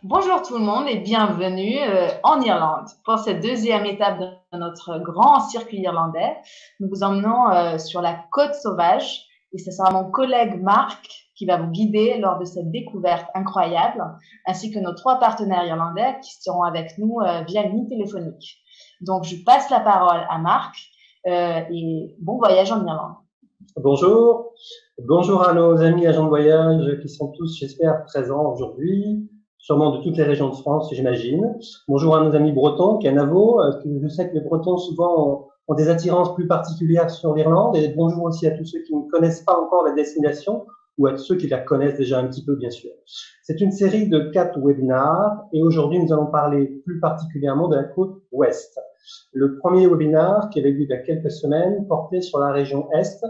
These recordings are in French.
Bonjour tout le monde et bienvenue en Irlande. Pour cette deuxième étape de notre grand circuit irlandais, nous vous emmenons sur la côte sauvage et ce sera mon collègue Marc qui va vous guider lors de cette découverte incroyable, ainsi que nos trois partenaires irlandais qui seront avec nous via une ligne téléphonique. Donc je passe la parole à Marc et bon voyage en Irlande. Bonjour, bonjour à nos amis agents de voyage qui sont tous, j'espère, présents aujourd'hui, sûrement de toutes les régions de France, j'imagine. Bonjour à nos amis bretons, Canavo, je sais que les Bretons souvent ont des attirances plus particulières sur l'Irlande, et bonjour aussi à tous ceux qui ne connaissent pas encore la destination, ou à ceux qui la connaissent déjà un petit peu, bien sûr. C'est une série de 4 webinars, et aujourd'hui nous allons parler plus particulièrement de la côte ouest. Le premier webinaire, qui avait lieu il y a quelques semaines, portait sur la région Est,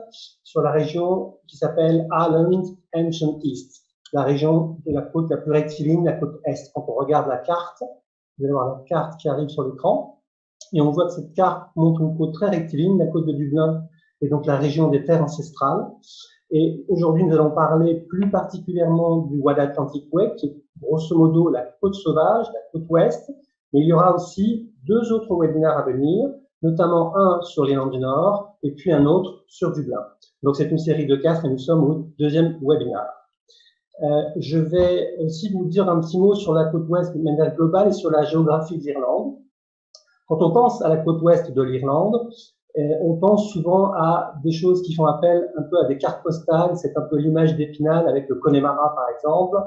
sur la région qui s'appelle Ireland Ancient East, la région de la côte la plus rectiligne, la côte Est. Quand on regarde la carte, vous allez voir la carte qui arrive sur l'écran, et on voit que cette carte montre une côte très rectiligne, la côte de Dublin, et donc la région des terres ancestrales. Et aujourd'hui, nous allons parler plus particulièrement du Wide Atlantic Way, qui est grosso modo la côte sauvage, la côte ouest, mais il y aura aussi 2 autres webinaires à venir, notamment un sur l'Irlande du Nord et puis un autre sur Dublin. Donc c'est une série de 4 et nous sommes au 2e webinaire. Je vais aussi vous dire un petit mot sur la côte ouest de manière globale et sur la géographie de l'Irlande. Quand on pense à la côte ouest de l'Irlande, on pense souvent à des choses qui font appel un peu à des cartes postales. C'est un peu l'image d'Épinal avec le Connemara, par exemple.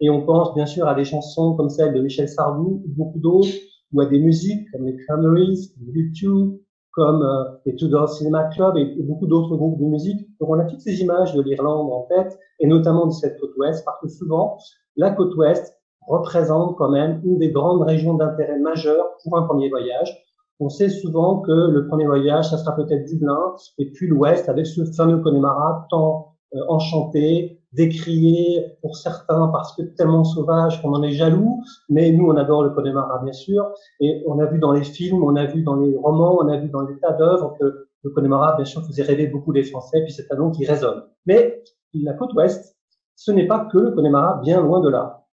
Et on pense bien sûr à des chansons comme celle de Michel Sardou, ou beaucoup d'autres, ou à des musiques comme les Cranberries, U2, comme les Tudor Cinema Club et beaucoup d'autres groupes de musique. Donc on a toutes ces images de l'Irlande en tête, et notamment de cette côte ouest, parce que souvent, la côte ouest représente quand même une des grandes régions d'intérêt majeur pour un premier voyage. On sait souvent que le premier voyage, ça sera peut-être Dublin, et puis l'Ouest avec ce fameux Connemara tant enchanté, décrié pour certains parce que tellement sauvage qu'on en est jaloux, mais nous on adore le Connemara bien sûr, et on a vu dans les films, on a vu dans les romans, on a vu dans des tas d'œuvres que le Connemara bien sûr faisait rêver beaucoup les Français, puis c'est un nom qui résonne. Mais la côte ouest, ce n'est pas que le Connemara, bien loin de là.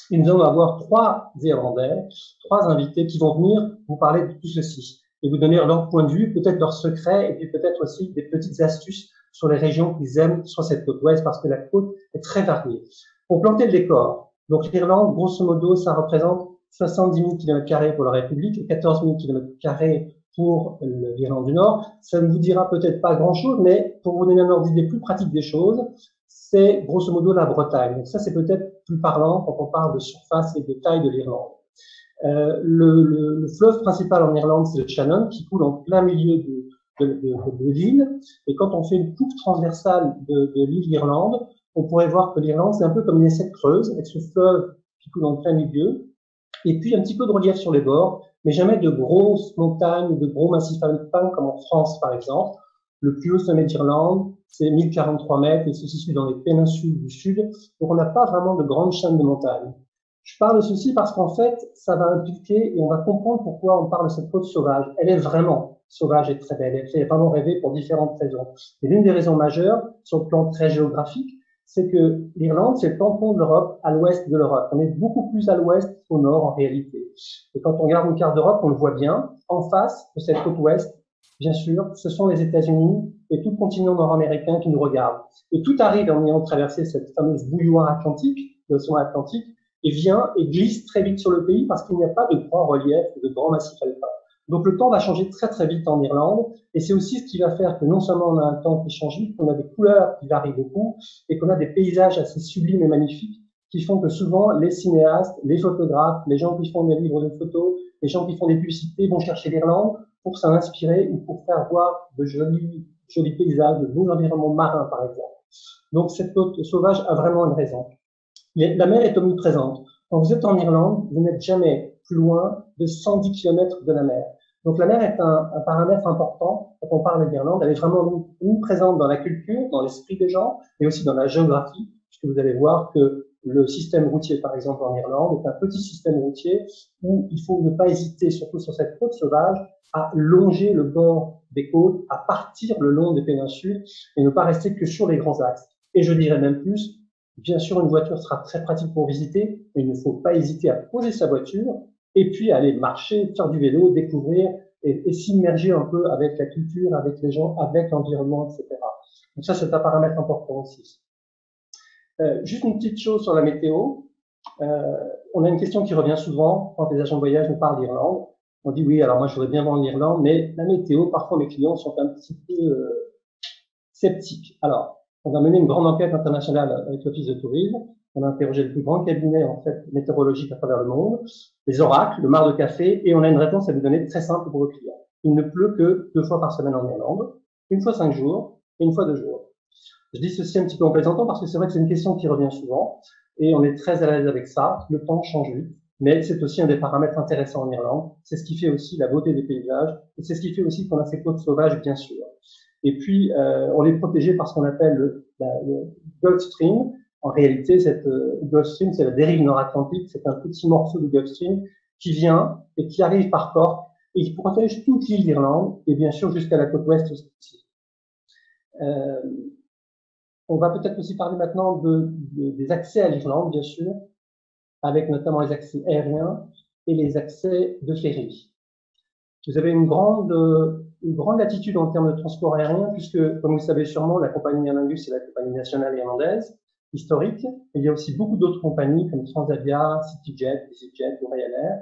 Et nous allons avoir 3 Irlandais, 3 invités qui vont venir vous parler de tout ceci et vous donner leur point de vue, peut-être leurs secrets et puis peut-être aussi des petites astuces sur les régions qu'ils aiment sur cette côte ouest parce que la côte est très variée. Pour planter le décor, donc l'Irlande, grosso modo, ça représente 70 000 km² pour la République et 14 000 km² pour l'Irlande du Nord. Ça ne vous dira peut-être pas grand-chose, mais pour vous donner un ordre d'idée plus pratique des choses, c'est grosso modo la Bretagne. Donc ça, c'est peut-être plus parlant quand on parle de surface et de taille de l'Irlande. Le fleuve principal en Irlande, c'est le Shannon, qui coule en plein milieu de l'île. Et quand on fait une coupe transversale de l'île d'Irlande, on pourrait voir que l'Irlande, c'est un peu comme une assiette creuse, avec ce fleuve qui coule en plein milieu, et puis un petit peu de relief sur les bords, mais jamais de grosses montagnes ou de gros massifs alpins comme en France, par exemple. Le plus haut sommet d'Irlande, c'est 1043 mètres et se situe dans les péninsules du sud. Donc, on n'a pas vraiment de grandes chaînes de montagnes. Je parle de ceci parce qu'en fait, ça va impliquer et on va comprendre pourquoi on parle de cette côte sauvage. Elle est vraiment sauvage et très belle. Elle fait vraiment rêver pour différentes raisons. Et l'une des raisons majeures, sur le plan très géographique, c'est que l'Irlande, c'est le tampon de l'Europe à l'ouest de l'Europe. On est beaucoup plus à l'ouest qu'au nord en réalité. Et quand on regarde une carte d'Europe, on le voit bien. En face de cette côte ouest, bien sûr, ce sont les États-Unis et tout le continent nord-américain qui nous regarde. Et tout arrive en ayant traversé cette fameuse bouilloire atlantique, l'océan Atlantique, et vient et glisse très vite sur le pays parce qu'il n'y a pas de grand relief, de grands massifs alpins. Donc le temps va changer très très vite en Irlande, et c'est aussi ce qui va faire que non seulement on a un temps qui change vite, qu'on a des couleurs qui varient beaucoup, et qu'on a des paysages assez sublimes et magnifiques, qui font que souvent les cinéastes, les photographes, les gens qui font des livres de photos, les gens qui font des publicités vont chercher l'Irlande pour s'en inspirer ou pour faire voir de jolis paysages, de beaux environnements marins par exemple. Donc cette côte sauvage a vraiment une raison. La mer est omniprésente. Quand vous êtes en Irlande, vous n'êtes jamais plus loin de 110 km de la mer. Donc la mer est un paramètre important quand on parle d'Irlande. Elle est vraiment omniprésente dans la culture, dans l'esprit des gens, mais aussi dans la géographie, puisque vous allez voir que le système routier, par exemple, en Irlande, est un petit système routier où il faut ne pas hésiter, surtout sur cette côte sauvage, à longer le bord des côtes, à partir le long des péninsules et ne pas rester que sur les grands axes. Et je dirais même plus, Bien sûr, une voiture sera très pratique pour visiter, mais il ne faut pas hésiter à poser sa voiture et puis aller marcher, faire du vélo, découvrir et s'immerger un peu avec la culture, avec les gens, avec l'environnement, etc. Donc ça, c'est un paramètre important aussi. Juste une petite chose sur la météo. On a une question qui revient souvent quand les agents de voyage nous parlent d'Irlande. On dit oui, alors moi je voudrais bien vendre l'Irlande, mais la météo, parfois mes clients sont un petit peu sceptiques. Alors, on a mené une grande enquête internationale avec l'Office de tourisme. On a interrogé le plus grand cabinet en fait météorologique à travers le monde, les oracles, le mar de café, et on a une réponse à vous donner très simple pour vos clients. Il ne pleut que 2 fois par semaine en Irlande, une fois 5 jours et une fois 2 jours. Je dis ceci un petit peu en plaisantant parce que c'est vrai que c'est une question qui revient souvent et on est très à l'aise avec ça. Le temps change vite, mais c'est aussi un des paramètres intéressants en Irlande. C'est ce qui fait aussi la beauté des paysages et c'est ce qui fait aussi qu'on a ces côtes sauvages, bien sûr. Et puis, on est protégé par ce qu'on appelle le Gulf Stream. En réalité, cette Gulf Stream, c'est la dérive nord-atlantique. C'est un petit morceau du Gulf Stream qui vient et qui arrive par Cork et qui protège toute l'île d'Irlande et bien sûr jusqu'à la côte ouest aussi. On va peut-être aussi parler maintenant des accès à l'Irlande, bien sûr, avec notamment les accès aériens et les accès de ferry. Vous avez une grande latitude en termes de transport aérien, puisque, comme vous le savez sûrement, la compagnie Aer Lingus est la compagnie nationale irlandaise, historique. Et il y a aussi beaucoup d'autres compagnies comme Transavia, CityJet, EasyJet ou Ryanair.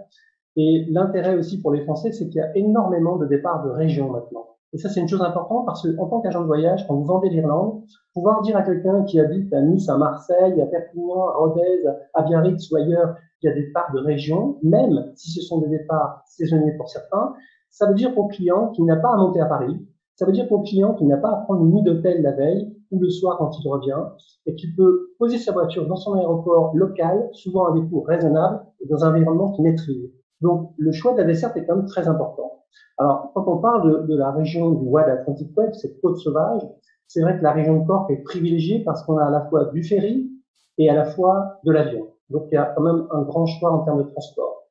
Et l'intérêt aussi pour les Français, c'est qu'il y a énormément de départs de régions maintenant. Et ça, c'est une chose importante parce que, en tant qu'agent de voyage, quand vous vendez l'Irlande, pouvoir dire à quelqu'un qui habite à Nice, à Marseille, à Perpignan, à Rodez, à Biarritz ou ailleurs, qu'il y a des départs de région, même si ce sont des départs saisonniers pour certains, ça veut dire pour le client qu'il n'a pas à monter à Paris. Ça veut dire pour le client qu'il n'a pas à prendre une nuit d'hôtel la veille ou le soir quand il revient et qu'il peut poser sa voiture dans son aéroport local, souvent à des coûts raisonnables et dans un environnement qu'il maîtrise. Donc, le choix de la desserte est quand même très important. Alors, quand on parle de la région du Wild Atlantic Web, cette côte sauvage, c'est vrai que la région de Cork est privilégiée parce qu'on a à la fois du ferry et à la fois de l'avion. Donc, il y a quand même un grand choix en termes de transport.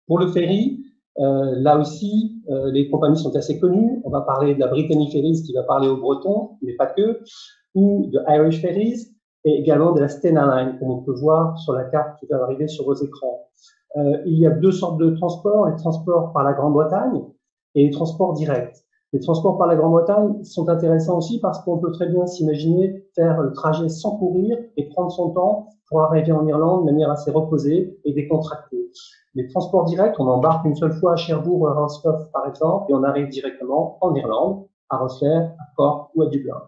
Pour le ferry, là aussi, les compagnies sont assez connues. On va parler de la Brittany Ferries qui va parler aux Bretons, mais pas que, ou de Irish Ferries, et également de la Stena Line, comme on peut voir sur la carte qui va arriver sur vos écrans. Il y a 2 sortes de transports, les transports par la Grande-Bretagne et les transports directs. Les transports par la Grande-Bretagne sont intéressants aussi parce qu'on peut très bien s'imaginer faire le trajet sans courir et prendre son temps pour arriver en Irlande de manière assez reposée et décontractée. Les transports directs, on embarque une seule fois à Cherbourg ou à Roscoff, par exemple, et on arrive directement en Irlande, à Rosslare, à Cork ou à Dublin.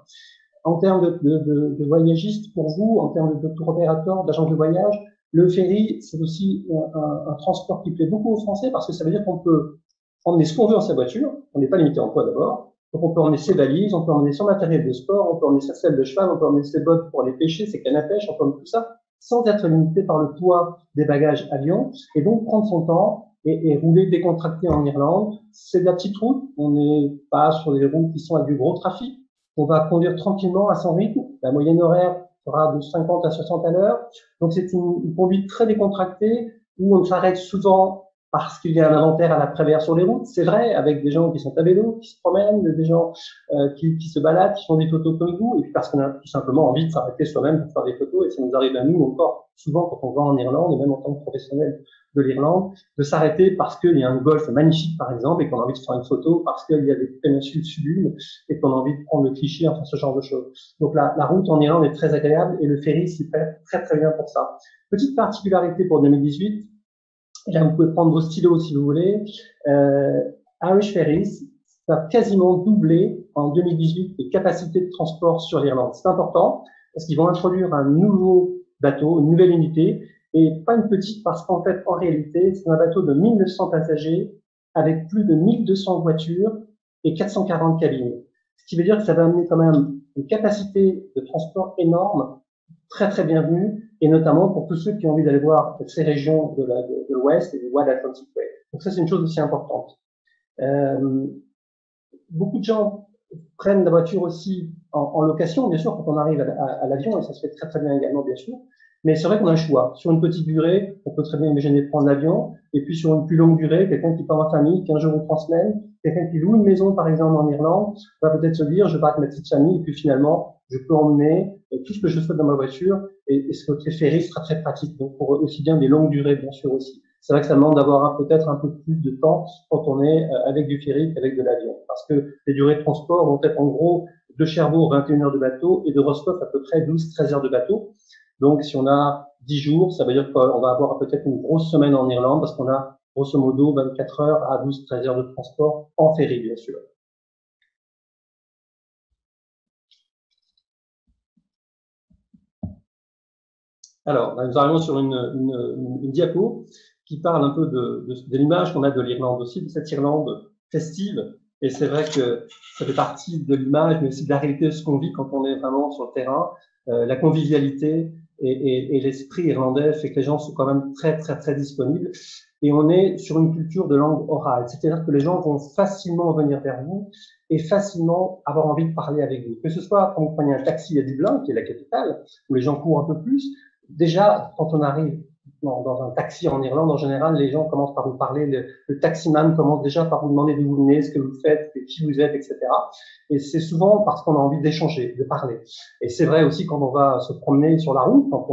En termes de voyagistes, pour vous, en termes de tour opérateur, d'agents de voyage, le ferry, c'est aussi un transport qui plaît beaucoup aux Français parce que ça veut dire qu'on peut emmener ce qu'on veut dans sa voiture. On n'est pas limité en poids d'abord. Donc, on peut emmener ses valises, on peut emmener son matériel de sport, on peut emmener sa selle de cheval, on peut emmener ses bottes pour aller pêcher, ses cannes à pêche, on peut emmener tout ça sans être limité par le poids des bagages avion et donc prendre son temps et rouler décontracté en Irlande. C'est de la petite route. On n'est pas sur des routes qui sont avec du gros trafic. On va conduire tranquillement à son rythme. La moyenne horaire sera de 50 à 60 à l'heure. Donc, c'est une conduite très décontractée où on s'arrête souvent parce qu'il y a un inventaire à la prévère sur les routes. C'est vrai, avec des gens qui sont à vélo, qui se promènent, des gens qui se baladent, qui font des photos comme vous, et puis parce qu'on a tout simplement envie de s'arrêter soi-même pour faire des photos, et ça nous arrive à nous encore souvent quand on va en Irlande, et même en tant que professionnel de l'Irlande, de s'arrêter parce qu'il y a un golfe magnifique, par exemple, et qu'on a envie de faire une photo, parce qu'il y a des péninsules sublimes, et qu'on a envie de prendre le cliché, enfin ce genre de choses. Donc la route en Irlande est très agréable, et le ferry s'y prête très très bien pour ça. Petite particularité pour 2018, et là vous pouvez prendre vos stylos si vous voulez, Irish Ferries, ça a quasiment doublé en 2018 les capacités de transport sur l'Irlande. C'est important, parce qu'ils vont introduire un nouveau bateau, une nouvelle unité, et pas une petite, parce qu'en fait, en réalité, c'est un bateau de 1900 passagers avec plus de 1200 voitures et 440 cabines. Ce qui veut dire que ça va amener quand même une capacité de transport énorme, très très bienvenue, et notamment pour tous ceux qui ont envie d'aller voir ces régions de l'Ouest et du Wild Atlantic Way. Donc ça, c'est une chose aussi importante. Beaucoup de gens prennent la voiture aussi en location, bien sûr, quand on arrive à l'avion, et ça se fait très très bien également, bien sûr. Mais c'est vrai qu'on a un choix. Sur une petite durée, on peut très bien imaginer prendre l'avion. Et puis sur une plus longue durée, quelqu'un qui part en famille, 15 jours ou 3 semaines, quelqu'un qui loue une maison, par exemple, en Irlande, va peut-être se dire, je pars avec ma petite famille, et puis finalement, je peux emmener tout ce que je souhaite dans ma voiture, et ce côté ferry sera très pratique. Donc, pour aussi bien des longues durées, bien sûr, aussi. C'est vrai que ça demande d'avoir peut-être un peu plus de temps quand on est avec du ferry qu'avec de l'avion. Parce que les durées de transport vont être en gros de Cherbourg 21 heures de bateau et de Roscoff à peu près 12-13 heures de bateau. Donc, si on a 10 jours, ça veut dire qu'on va avoir peut-être une grosse semaine en Irlande parce qu'on a grosso modo 24 heures à 12-13 heures de transport en ferry, bien sûr. Alors, nous arrivons sur une diapo qui parle un peu de l'image qu'on a de l'Irlande aussi, de cette Irlande festive. Et c'est vrai que ça fait partie de l'image, mais aussi de la réalité de ce qu'on vit quand on est vraiment sur le terrain. La convivialité et l'esprit irlandais fait que les gens sont quand même très, très, très disponibles. Et on est sur une culture de langue orale. C'est-à-dire que les gens vont facilement venir vers vous et facilement avoir envie de parler avec vous. Que ce soit quand vous prenez un taxi à Dublin, qui est la capitale, où les gens courent un peu plus, déjà, quand on arrive dans un taxi en Irlande, en général, les gens commencent par vous parler, le taximan commence déjà par vous demander d'où vous venez, ce que vous faites, qui vous êtes, etc. Et c'est souvent parce qu'on a envie d'échanger, de parler. Et c'est vrai aussi quand on va se promener sur la route, quand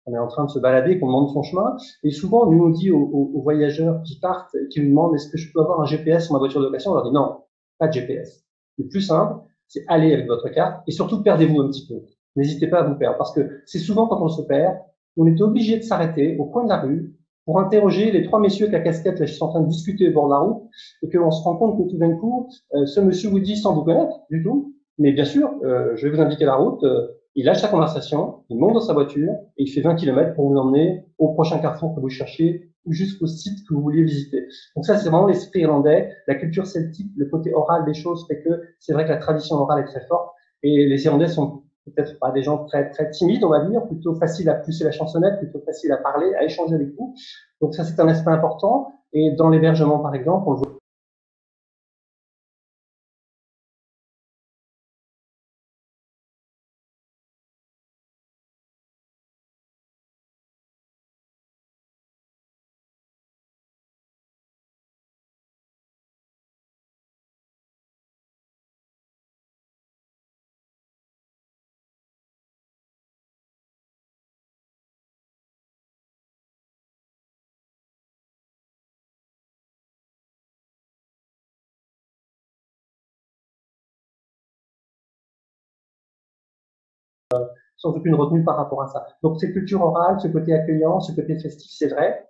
on est en train de se balader, qu'on demande son chemin. Et souvent, on nous dit aux voyageurs qui partent, qui nous demandent est-ce que je peux avoir un GPS sur ma voiture de location? On leur dit non, pas de GPS. Le plus simple, c'est aller avec votre carte et surtout perdez-vous un petit peu. N'hésitez pas à vous perdre parce que c'est souvent quand on se perd, on est obligé de s'arrêter au coin de la rue pour interroger les trois messieurs avec la casquette là, qui sont en train de discuter au bord de la route et qu'on se rend compte que tout d'un coup, ce monsieur vous dit sans vous connaître du tout, mais bien sûr, je vais vous indiquer la route, il lâche sa conversation, il monte dans sa voiture et il fait 20 km pour vous emmener au prochain carrefour que vous cherchez ou jusqu'au site que vous vouliez visiter. Donc ça, c'est vraiment l'esprit irlandais, la culture celtique, le côté oral des choses fait que c'est vrai que la tradition orale est très forte et les Irlandais sont peut-être pas des gens très, très timides, on va dire, plutôt facile à pousser la chansonnette, plutôt facile à parler, à échanger avec vous. Donc ça, c'est un aspect important. Et dans l'hébergement, par exemple, on le voit sans aucune retenue par rapport à ça. Donc cette culture orale, ce côté accueillant, ce côté festif, c'est vrai.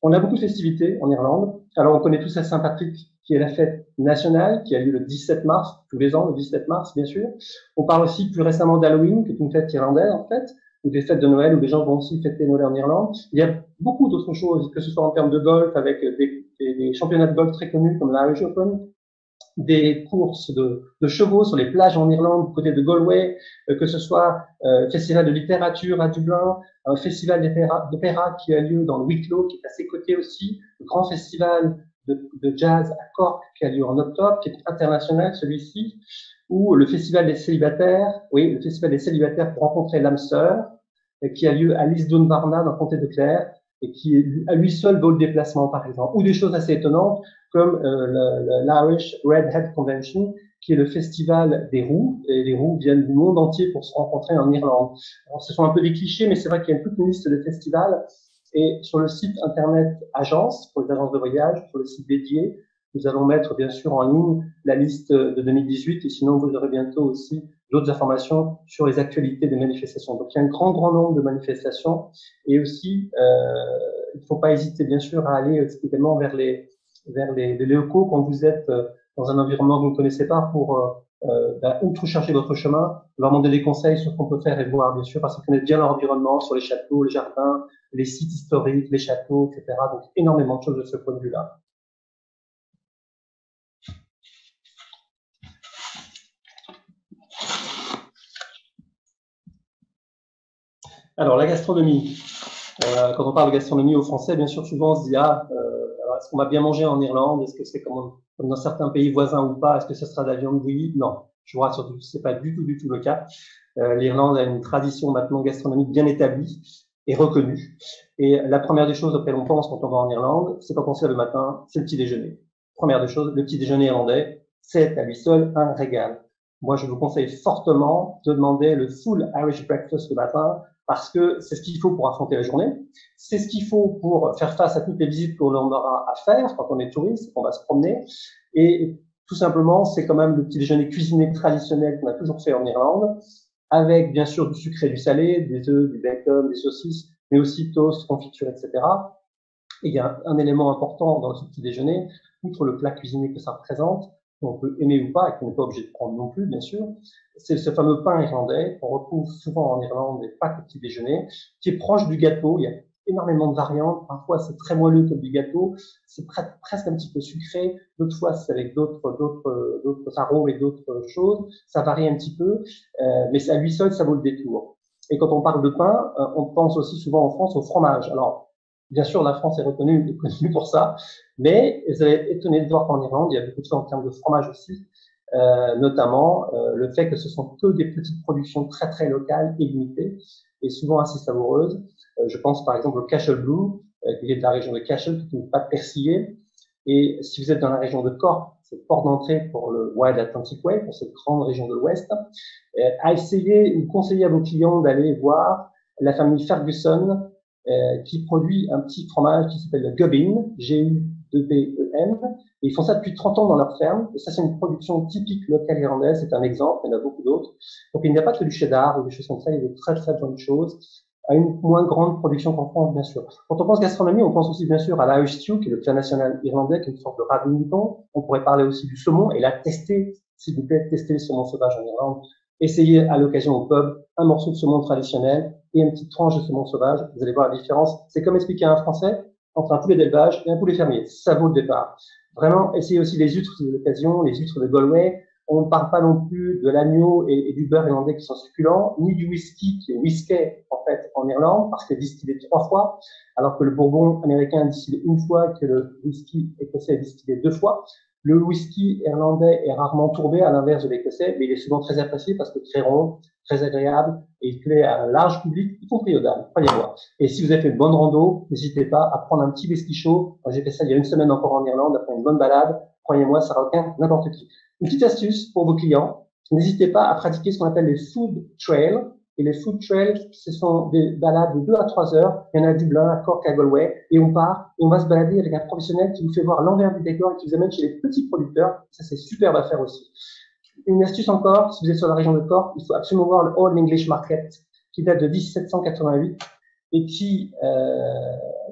On a beaucoup de festivités en Irlande. Alors on connaît tous la Saint-Patrick, qui est la fête nationale, qui a lieu le 17 mars, tous les ans, le 17 mars, bien sûr. On parle aussi plus récemment d'Halloween, qui est une fête irlandaise, en fait, ou des fêtes de Noël, où les gens vont aussi fêter Noël en Irlande. Il y a beaucoup d'autres choses, que ce soit en termes de golf, avec des championnats de golf très connus, comme l'Irish Open, des courses de chevaux sur les plages en Irlande, du côté de Galway, que ce soit festival de littérature à Dublin, un festival d'opéra qui a lieu dans le Wicklow, qui est à ses côtés aussi, le grand festival de jazz à Cork qui a lieu en octobre, qui est international celui-ci, ou le festival des célibataires, oui, le festival des célibataires pour rencontrer l'âme sœur, qui a lieu à Lisdoonvarna dans le comté de Clare, et qui à lui seul vaut le déplacement, par exemple, ou des choses assez étonnantes comme l'Irish Redhead Convention, qui est le festival des roues, et les roues viennent du monde entier pour se rencontrer en Irlande. Alors, ce sont un peu des clichés, mais c'est vrai qu'il y a toute une liste de festivals, et sur le site internet Agence, pour les agences de voyage, sur le site dédié, nous allons mettre bien sûr en ligne la liste de 2018, et sinon vous aurez bientôt aussi d'autres informations sur les actualités des manifestations. Donc il y a un grand, grand nombre de manifestations, et aussi, il ne faut pas hésiter bien sûr à aller également vers les locaux quand vous êtes dans un environnement que vous ne connaissez pas pour outre chercher votre chemin, leur demander des conseils sur ce qu'on peut faire et voir, bien sûr, parce qu'ils connaissent bien leur environnement, sur les châteaux, les jardins, les sites historiques, les châteaux, etc. Donc, énormément de choses de ce point de vue-là. Alors, la gastronomie. Quand on parle de gastronomie au français, bien sûr, souvent on se dit, est-ce qu'on va bien manger en Irlande? Est-ce que c'est comme dans certains pays voisins ou pas? Est-ce que ce sera de la viande bouillie? Non, je vous rassure, c'est pas du tout le cas. L'Irlande a une tradition maintenant gastronomique bien établie. est reconnu. Et la première des choses auxquelles on pense quand on va en Irlande, c'est quand on se lève le matin, c'est le petit déjeuner. Première des choses, le petit déjeuner irlandais, c'est à lui seul un régal. Moi, je vous conseille fortement de demander le full Irish breakfast le matin parce que c'est ce qu'il faut pour affronter la journée. C'est ce qu'il faut pour faire face à toutes les visites qu'on aura à faire quand on est touriste, qu'on va se promener. Et tout simplement, c'est quand même le petit déjeuner cuisiné traditionnel qu'on a toujours fait en Irlande, avec bien sûr du sucré et du salé, des œufs, du bacon, des saucisses, mais aussi toast, confiture, etc. Et il y a un élément important dans ce petit déjeuner, outre le plat cuisiné que ça représente, qu'on peut aimer ou pas et qu'on n'est pas obligé de prendre non plus, bien sûr, c'est ce fameux pain irlandais qu'on retrouve souvent en Irlande et pas qu'au petit déjeuner, qui est proche du gâteau. Il y a énormément de variantes. Parfois, c'est très moelleux comme du gâteau. C'est presque un petit peu sucré. D'autres fois, c'est avec d'autres arômes et d'autres choses. Ça varie un petit peu, mais à lui seul, ça vaut le détour. Et quand on parle de pain, on pense aussi souvent en France au fromage. Alors, bien sûr, la France est connue pour ça, mais vous allez être étonné de voir qu'en Irlande, il y a beaucoup de choses en termes de fromage aussi, notamment le fait que ce sont que des petites productions très très locales et limitées, et souvent assez savoureuses. Je pense par exemple au Cashel Blue, qui est de la région de Cashel, qui est une pâte persillée. Et si vous êtes dans la région de Cork, c'est le port d'entrée pour le Wild Atlantic Way, pour cette grande région de l'Ouest, à essayer ou conseiller à vos clients d'aller voir la famille Ferguson, qui produit un petit fromage qui s'appelle le Gubbin, G-U-B-E-N. Et ils font ça depuis 30 ans dans leur ferme. Et ça, c'est une production typique locale irlandaise. C'est un exemple. Il y en a beaucoup d'autres. Donc, il n'y a pas que du cheddar ou des choses comme ça. Il y a de très, très bonnes choses à une moins grande production qu'en France, bien sûr. Quand on pense gastronomie, on pense aussi, bien sûr, à l'Irish stew, qui est le plat national irlandais, qui est une sorte de ragoût de mouton. On pourrait parler aussi du saumon. Et là, testez, s'il vous plaît, testez le saumon sauvage en Irlande. Essayez à l'occasion au pub un morceau de saumon traditionnel et une petite tranche de saumon sauvage. Vous allez voir la différence. C'est comme expliquer à un Français entre un poulet d'élevage et un poulet fermier. Ça vaut le départ. Vraiment, essayez aussi les huîtres de l'occasion, les huîtres de Galway. On ne parle pas non plus de l'agneau et du beurre irlandais qui sont succulents, ni du whisky qui est whisky en fait en Irlande parce qu'il est distillé 3 fois, alors que le bourbon américain est distillé 1 fois, que le whisky écossais est distillé 2 fois. Le whisky irlandais est rarement tourbé, à l'inverse de l'écossais, mais il est souvent très apprécié parce que très rond, très agréable, et il plaît à un large public, y compris aux dames, croyez-moi. Et si vous avez fait une bonne rando, n'hésitez pas à prendre un petit whisky chaud. J'ai fait ça il y a 1 semaine encore en Irlande, après une bonne balade. Croyez-moi, ça requin n'importe qui. Une petite astuce pour vos clients, n'hésitez pas à pratiquer ce qu'on appelle les food trails. Et les food trails, ce sont des balades de 2 à 3 heures. Il y en a à Dublin, à Cork, à Galway. Et on part, et on va se balader avec un professionnel qui vous fait voir l'envers du décor et qui vous amène chez les petits producteurs. Ça, c'est superbe à faire aussi. Une astuce encore, si vous êtes sur la région de Cork, il faut absolument voir le Old English Market, qui date de 1788 et qui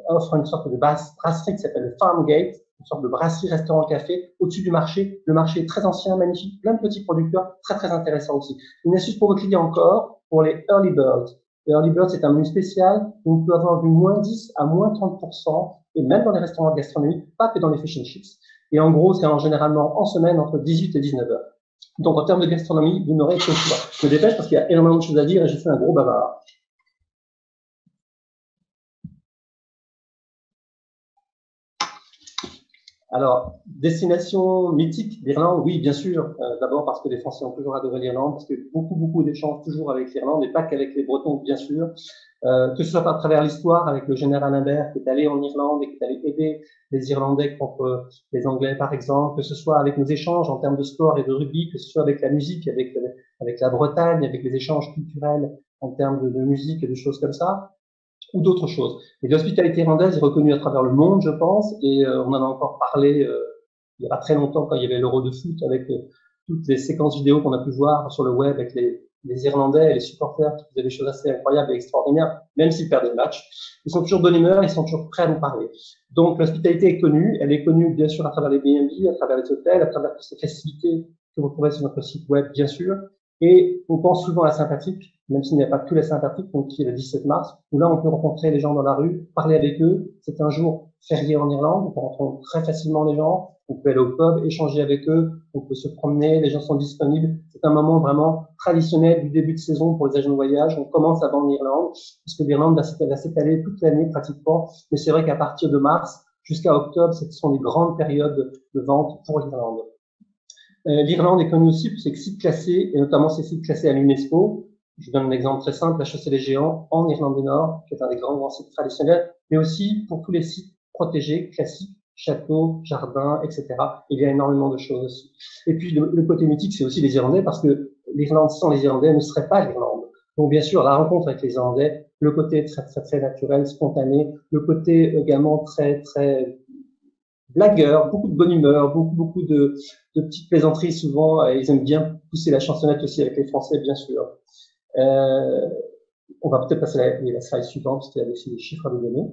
offre une sorte de brasserie qui s'appelle le Farm Gate, une sorte de brasserie, restaurant, café, au-dessus du marché. Le marché est très ancien, magnifique, plein de petits producteurs, très très intéressant aussi. Une astuce pour vos clients encore, pour les Early Birds. Les Early Birds, c'est un menu spécial où on peut avoir du moins 10 à moins 30%, et même dans les restaurants gastronomiques, pas que dans les fish and chips. Et en gros, c'est généralement en semaine entre 18 et 19 heures. Donc, en termes de gastronomie, vous n'aurez que le choix. Je me dépêche parce qu'il y a énormément de choses à dire et j'ai fait un gros bavard. Alors, destination mythique d'Irlande, oui, bien sûr. D'abord parce que les Français ont toujours adoré l'Irlande, parce qu'il y a beaucoup d'échanges toujours avec l'Irlande, et pas qu'avec les Bretons, bien sûr. Que ce soit à travers l'histoire, avec le général Imbert qui est allé en Irlande et qui est allé aider les Irlandais contre les Anglais, par exemple, que ce soit avec nos échanges en termes de sport et de rugby, que ce soit avec la musique, avec la Bretagne, avec les échanges culturels en termes de musique et de choses comme ça, ou d'autres choses. Et l'hospitalité irlandaise est reconnue à travers le monde, je pense, et on en a encore parlé il y a pas très longtemps quand il y avait l'Euro de foot avec toutes les séquences vidéo qu'on a pu voir sur le web avec les Irlandais et les supporters qui faisaient des choses assez incroyables et extraordinaires, même s'ils perdaient le match. Ils sont toujours de bonne humeur, ils sont toujours prêts à nous parler. Donc l'hospitalité est connue, elle est connue bien sûr à travers les B&B, à travers les hôtels, à travers toutes ces facilités que vous trouvez sur notre site web, bien sûr. Et on pense souvent à la Saint-Patrick, même s'il n'y a pas que la Saint-Patrick, donc qui est le 17 mars, où là on peut rencontrer les gens dans la rue, parler avec eux. C'est un jour férié en Irlande, on peut rencontrer très facilement les gens, on peut aller au pub, échanger avec eux, on peut se promener, les gens sont disponibles. C'est un moment vraiment traditionnel du début de saison pour les agents de voyage. On commence avant l'Irlande, parce que l'Irlande va s'étaler toute l'année pratiquement, mais c'est vrai qu'à partir de mars jusqu'à octobre, ce sont des grandes périodes de vente pour l'Irlande. L'Irlande est connue aussi pour ses sites classés, et notamment ses sites classés à l'UNESCO. Je vous donne un exemple très simple, la Chaussée des Géants en Irlande du Nord, qui est un des grands sites traditionnels, mais aussi pour tous les sites protégés, classiques, châteaux, jardins, etc. Il y a énormément de choses aussi. Et puis le côté mythique, c'est aussi les Irlandais, parce que l'Irlande sans les Irlandais ne serait pas l'Irlande. Donc bien sûr, la rencontre avec les Irlandais, le côté très naturel, spontané, le côté également très blagueur, beaucoup de bonne humeur, beaucoup de petites plaisanteries souvent. Ils aiment bien pousser la chansonnette aussi avec les Français, bien sûr. On va peut-être passer à la slide suivante, parce qu'il y a aussi des chiffres à vous donner.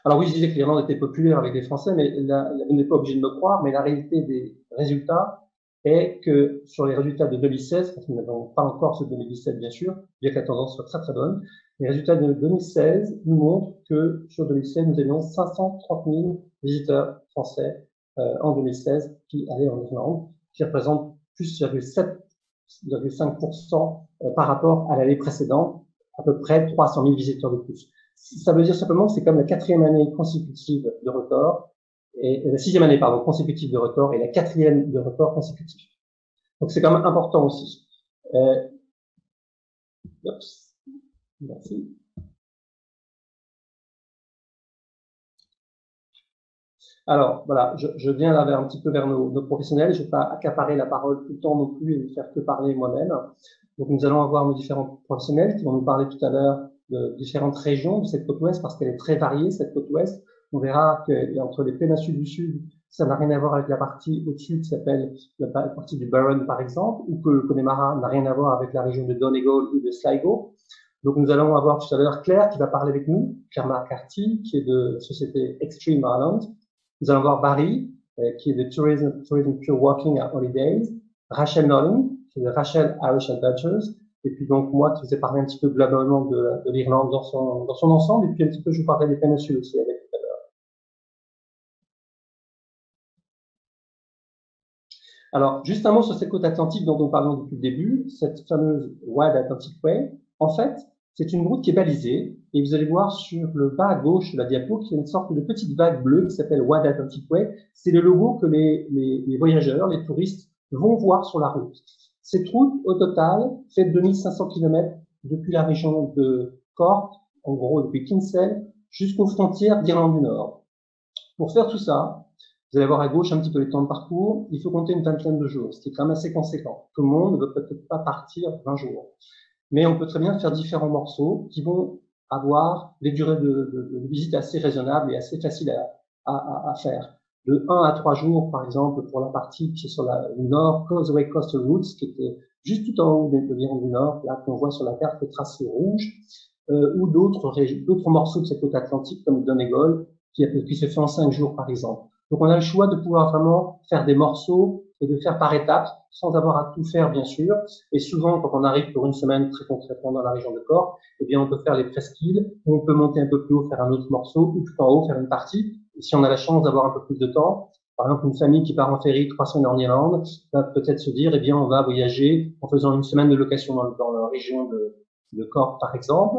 Alors oui, je disais que l'Irlande était populaire avec les Français, mais vous n'êtes pas obligé de me croire, mais la réalité des résultats est que sur les résultats de 2016, parce que nous n'avons pas encore ceux de 2017 bien sûr, bien que la tendance soit très bonne, les résultats de 2016 nous montrent que sur 2016, nous avions 530 000 visiteurs français en 2016 qui allaient en Irlande, qui représente plus 7,5% par rapport à l'année précédente, à peu près 300 000 visiteurs de plus. Ça veut dire simplement que c'est comme la 4e année consécutive de record, et la 6e année, pardon, consécutive de record, et la 4e de record consécutif. Donc c'est quand même important aussi. Merci. Alors, voilà, je viens là un petit peu vers nos professionnels. Je ne vais pas accaparer la parole tout le temps non plus et ne faire que parler moi-même. Donc, nous allons avoir nos différents professionnels qui vont nous parler tout à l'heure de différentes régions de cette côte ouest, parce qu'elle est très variée, cette côte ouest. On verra qu'entre les péninsules du sud, ça n'a rien à voir avec la partie au-dessus qui s'appelle la partie du Burren, par exemple, ou que le Connemara n'a rien à voir avec la région de Donegal ou de Sligo. Donc, nous allons avoir tout à l'heure Claire qui va parler avec nous, Claire McCarthy, qui est de la société Extreme Ireland. Nous allons voir Barry, qui est de Tourism Pure Walking at Holidays, Rachel Nolan, qui est de Rachel Irish Adventures, et puis donc moi qui vous ai parlé un petit peu globalement de l'Irlande dans son ensemble, et puis un petit peu je vous parlerai des péninsules aussi avec tout à l'heure. Alors, juste un mot sur cette côte atlantique dont nous parlons depuis le début, cette fameuse Wild Atlantic Way. En fait, c'est une route qui est balisée, et vous allez voir sur le bas à gauche de la diapo qu'il y a une sorte de petite vague bleue qui s'appelle Wild Atlantic Way. C'est le logo que les voyageurs, les touristes vont voir sur la route. Cette route, au total, fait 2500 km depuis la région de Cork, en gros depuis Kinsale, jusqu'aux frontières d'Irlande du Nord. Pour faire tout ça, vous allez voir à gauche un petit peu les temps de parcours, il faut compter une vingtaine de jours, ce qui est quand même assez conséquent. Tout le monde ne veut peut-être pas partir 20 jours. Mais on peut très bien faire différents morceaux qui vont avoir des durées de visite assez raisonnables et assez faciles à faire. De 1 à 3 jours, par exemple, pour la partie qui est sur le nord, Causeway Coastal Routes, qui était juste tout en haut de l'Irlande du Nord, là qu'on voit sur la carte tracée rouge, ou d'autres morceaux de cette côte atlantique, comme Donegal, qui se fait en 5 jours, par exemple. Donc on a le choix de pouvoir vraiment faire des morceaux et de faire par étapes, sans avoir à tout faire, bien sûr. Et souvent, quand on arrive pour une semaine très concrètement dans la région de Cork, eh bien, on peut faire les presqu'îles, ou on peut monter un peu plus haut, faire un autre morceau, ou tout en haut, faire une partie. Et si on a la chance d'avoir un peu plus de temps, par exemple, une famille qui part en ferry 3 semaines en Irlande, va peut-être se dire, eh bien, on va voyager en faisant une semaine de location dans la région de Cork, par exemple,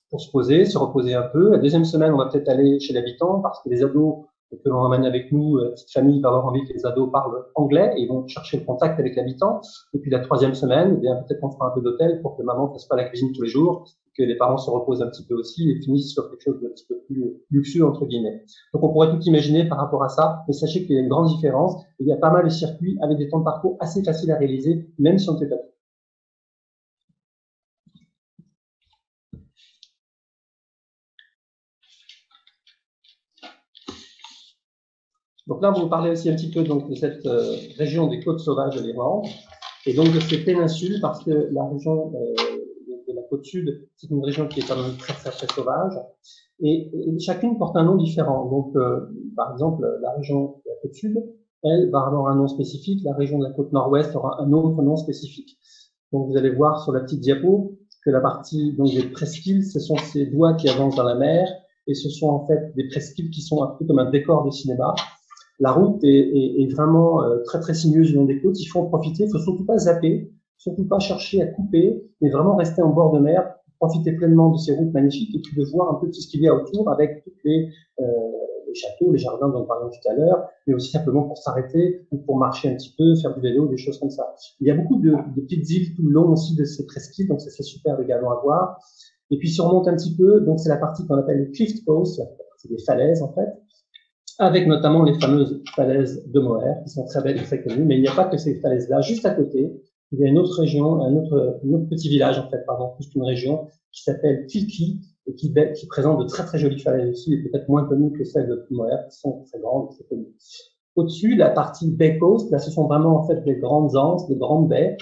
pour se poser, se reposer un peu. La deuxième semaine, on va peut-être aller chez l'habitant, parce que les ados que l'on emmène avec nous, la petite famille va avoir envie que les ados parlent anglais et ils vont chercher le contact avec l'habitant. Et puis la troisième semaine, eh bien, peut-être qu'on fera un peu d'hôtel pour que maman ne fasse pas la cuisine tous les jours, que les parents se reposent un petit peu aussi et finissent sur quelque chose d'un petit peu plus luxueux, entre guillemets. Donc on pourrait tout imaginer par rapport à ça, mais sachez qu'il y a une grande différence. Il y a pas mal de circuits avec des temps de parcours assez faciles à réaliser, même si on ne fait pas tout. Donc là, on va vous parler aussi un petit peu donc, de cette région des côtes sauvages de l'Irlande, et donc de ces péninsules, parce que la région de la côte sud, c'est une région qui est quand même très sauvage, et chacune porte un nom différent. Donc, par exemple, la région de la côte sud, elle va avoir un nom spécifique, la région de la côte nord-ouest aura un autre nom spécifique. Donc, vous allez voir sur la petite diapo que la partie donc, des presqu'îles, ce sont ces doigts qui avancent dans la mer, et ce sont en fait des presqu'îles qui sont un peu comme un décor de cinéma. La route est vraiment très sinueuse le long des côtes. Il faut en profiter. Il faut surtout pas zapper, surtout pas chercher à couper, mais vraiment rester en bord de mer, profiter pleinement de ces routes magnifiques et puis de voir un peu tout ce qu'il y a autour avec toutes les les châteaux, les jardins dont on parlait tout à l'heure, mais aussi simplement pour s'arrêter ou pour marcher un petit peu, faire du vélo, des choses comme ça. Il y a beaucoup de petites îles tout le long aussi de ces presqu'îles, donc ça c'est super également à voir. Et puis si on remonte un petit peu, donc c'est la partie qu'on appelle les cliff coast, c'est des falaises en fait, avec notamment les fameuses falaises de Moher, qui sont très belles et très connues, mais il n'y a pas que ces falaises-là. Juste à côté, il y a une autre région, un autre petit village, en fait, pardon, plus qu'une région, qui s'appelle Kilki, et qui présente de très très jolies falaises aussi, et peut-être moins connues que celles de Moher, qui sont très grandes et très connues. Au-dessus, la partie Bay Coast, là, ce sont vraiment en fait des grandes anses, des grandes baies,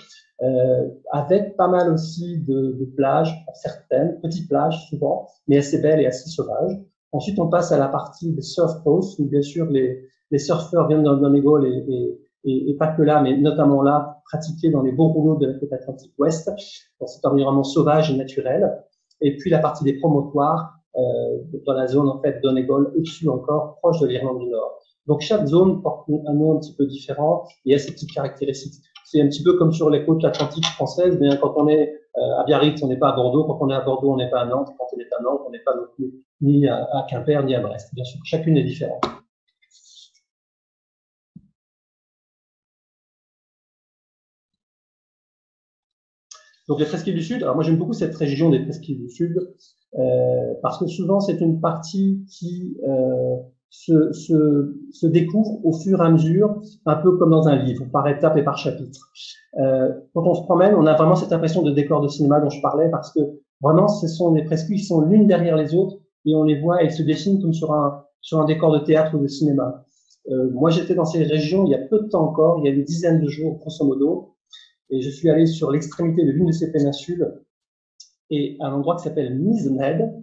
avec pas mal aussi de plages, certaines, petites plages souvent, mais assez belles et assez sauvages. Ensuite, on passe à la partie des surf coasts, où bien sûr les surfeurs viennent dans les Gaules et pas que là, mais notamment là, pratiquer dans les beaux rouleaux de la côte atlantique ouest, dans cet environnement sauvage et naturel. Et puis la partie des promontoires, dans la zone en fait d'Onegal, au-dessus encore, proche de l'Irlande du Nord. Donc chaque zone porte un nom un petit peu différent et a ses petites caractéristiques. C'est un petit peu comme sur les côtes atlantiques françaises, mais quand on est à Biarritz, on n'est pas à Bordeaux. Quand on est à Bordeaux, on n'est pas à Nantes. Quand on est à Nantes, on n'est pas non plus ni à Quimper, ni à Brest. Bien sûr, chacune est différente. Donc les presqu'îles du Sud, alors moi j'aime beaucoup cette région des presqu'îles du Sud, parce que souvent c'est une partie qui se découvre au fur et à mesure, un peu comme dans un livre, par étapes et par chapitre. Quand on se promène, on a vraiment cette impression de décor de cinéma dont je parlais, parce que vraiment ce sont des presqu'îles qui sont l'une derrière les autres, et on les voit, elles se dessinent comme sur un décor de théâtre ou de cinéma. Moi j'étais dans ces régions il y a peu de temps encore, il y a une dizaine de jours grosso modo, et je suis allé sur l'extrémité de l'une de ces péninsules, et à un endroit qui s'appelle Misenhead.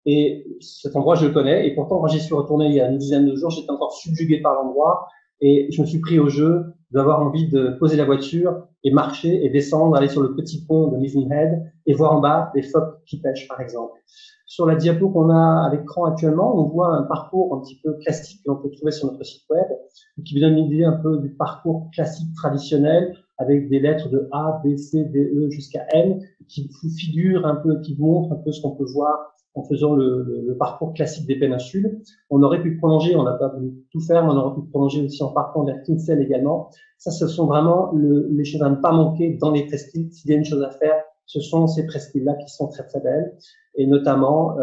Et cet endroit, je le connais. Et pourtant, quand j'y suis retourné il y a une dizaine de jours, j'étais encore subjugué par l'endroit. Et je me suis pris au jeu d'avoir envie de poser la voiture et marcher et descendre, aller sur le petit pont de Misenhead et voir en bas des phoques qui pêchent, par exemple. Sur la diapo qu'on a à l'écran actuellement, on voit un parcours un petit peu classique que l'on peut trouver sur notre site web, qui vous donne une idée un peu du parcours classique traditionnel, avec des lettres de A, B, C, D, E jusqu'à N, qui vous figure un peu, qui vous montre un peu ce qu'on peut voir en faisant le parcours classique des péninsules. On aurait pu prolonger, on n'a pas voulu tout faire, mais on aurait pu prolonger aussi en partant vers Kinsale également. Ça, ce sont vraiment les choses à ne pas manquer dans les presqu'îles. S'il y a une chose à faire, ce sont ces presqu'îles-là qui sont très très belles, et notamment